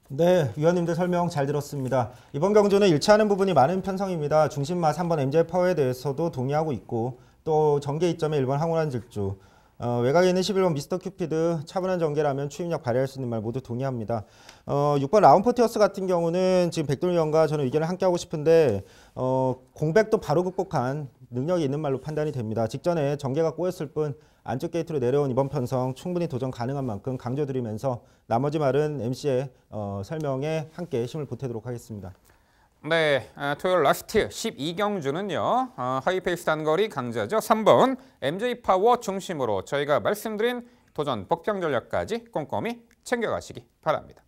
네, 위원님들 설명 잘 들었습니다. 이번 경주는 일치하는 부분이 많은 편성입니다. 중심마 3번 MJ 파워에 대해서도 동의하고 있고 또 전개 이점의 1번 항운한 질주, 외곽에 있는 11번 미스터 큐피드, 차분한 전개라면 추임력 발휘할 수 있는 말 모두 동의합니다. 6번 라운포티어스 같은 경우는 지금 백돌 의원과 저는 의견을 함께 하고 싶은데 공백도 바로 극복한 능력이 있는 말로 판단이 됩니다. 직전에 전개가 꼬였을 뿐 안쪽 게이트로 내려온 이번 편성 충분히 도전 가능한 만큼 강조드리면서 나머지 말은 MC의 설명에 함께 힘을 보태도록 하겠습니다. 네, 토요일 라스트 12경주는요. 하이페이스 단거리 강자죠. 3번 MJ 파워 중심으로 저희가 말씀드린 도전 복병 전략까지 꼼꼼히 챙겨가시기 바랍니다.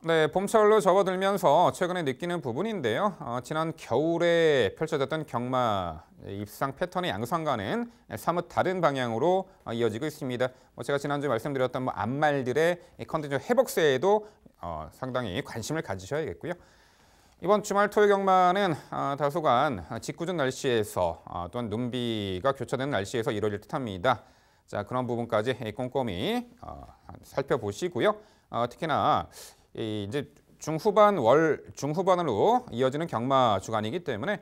네, 봄철로 접어들면서 최근에 느끼는 부분인데요. 지난 겨울에 펼쳐졌던 경마 입상 패턴의 양상과는 사뭇 다른 방향으로 이어지고 있습니다. 제가 지난주에 말씀드렸던 앞말들의 컨디션 회복세에도 상당히 관심을 가지셔야겠고요. 이번 주말 토요 경마는 다소간 직구준 날씨에서 또한 눈비가 교차되는 날씨에서 이루어질 듯합니다. 자, 그런 부분까지 꼼꼼히 살펴보시고요. 특히나 이제 중후반으로 이어지는 경마 주간이기 때문에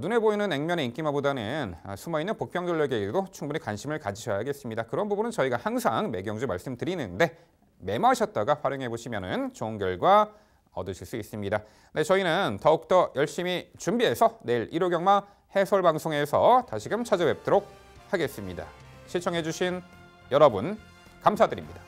눈에 보이는 액면의 인기마보다는 숨어있는 복병 전략에도 충분히 관심을 가지셔야겠습니다. 그런 부분은 저희가 항상 매경주 말씀드리는데 메모하셨다가 활용해 보시면 좋은 결과 얻으실 수 있습니다. 네, 저희는 더욱더 열심히 준비해서 내일 1호 경마 해설 방송에서 다시금 찾아뵙도록 하겠습니다. 시청해 주신 여러분 감사드립니다.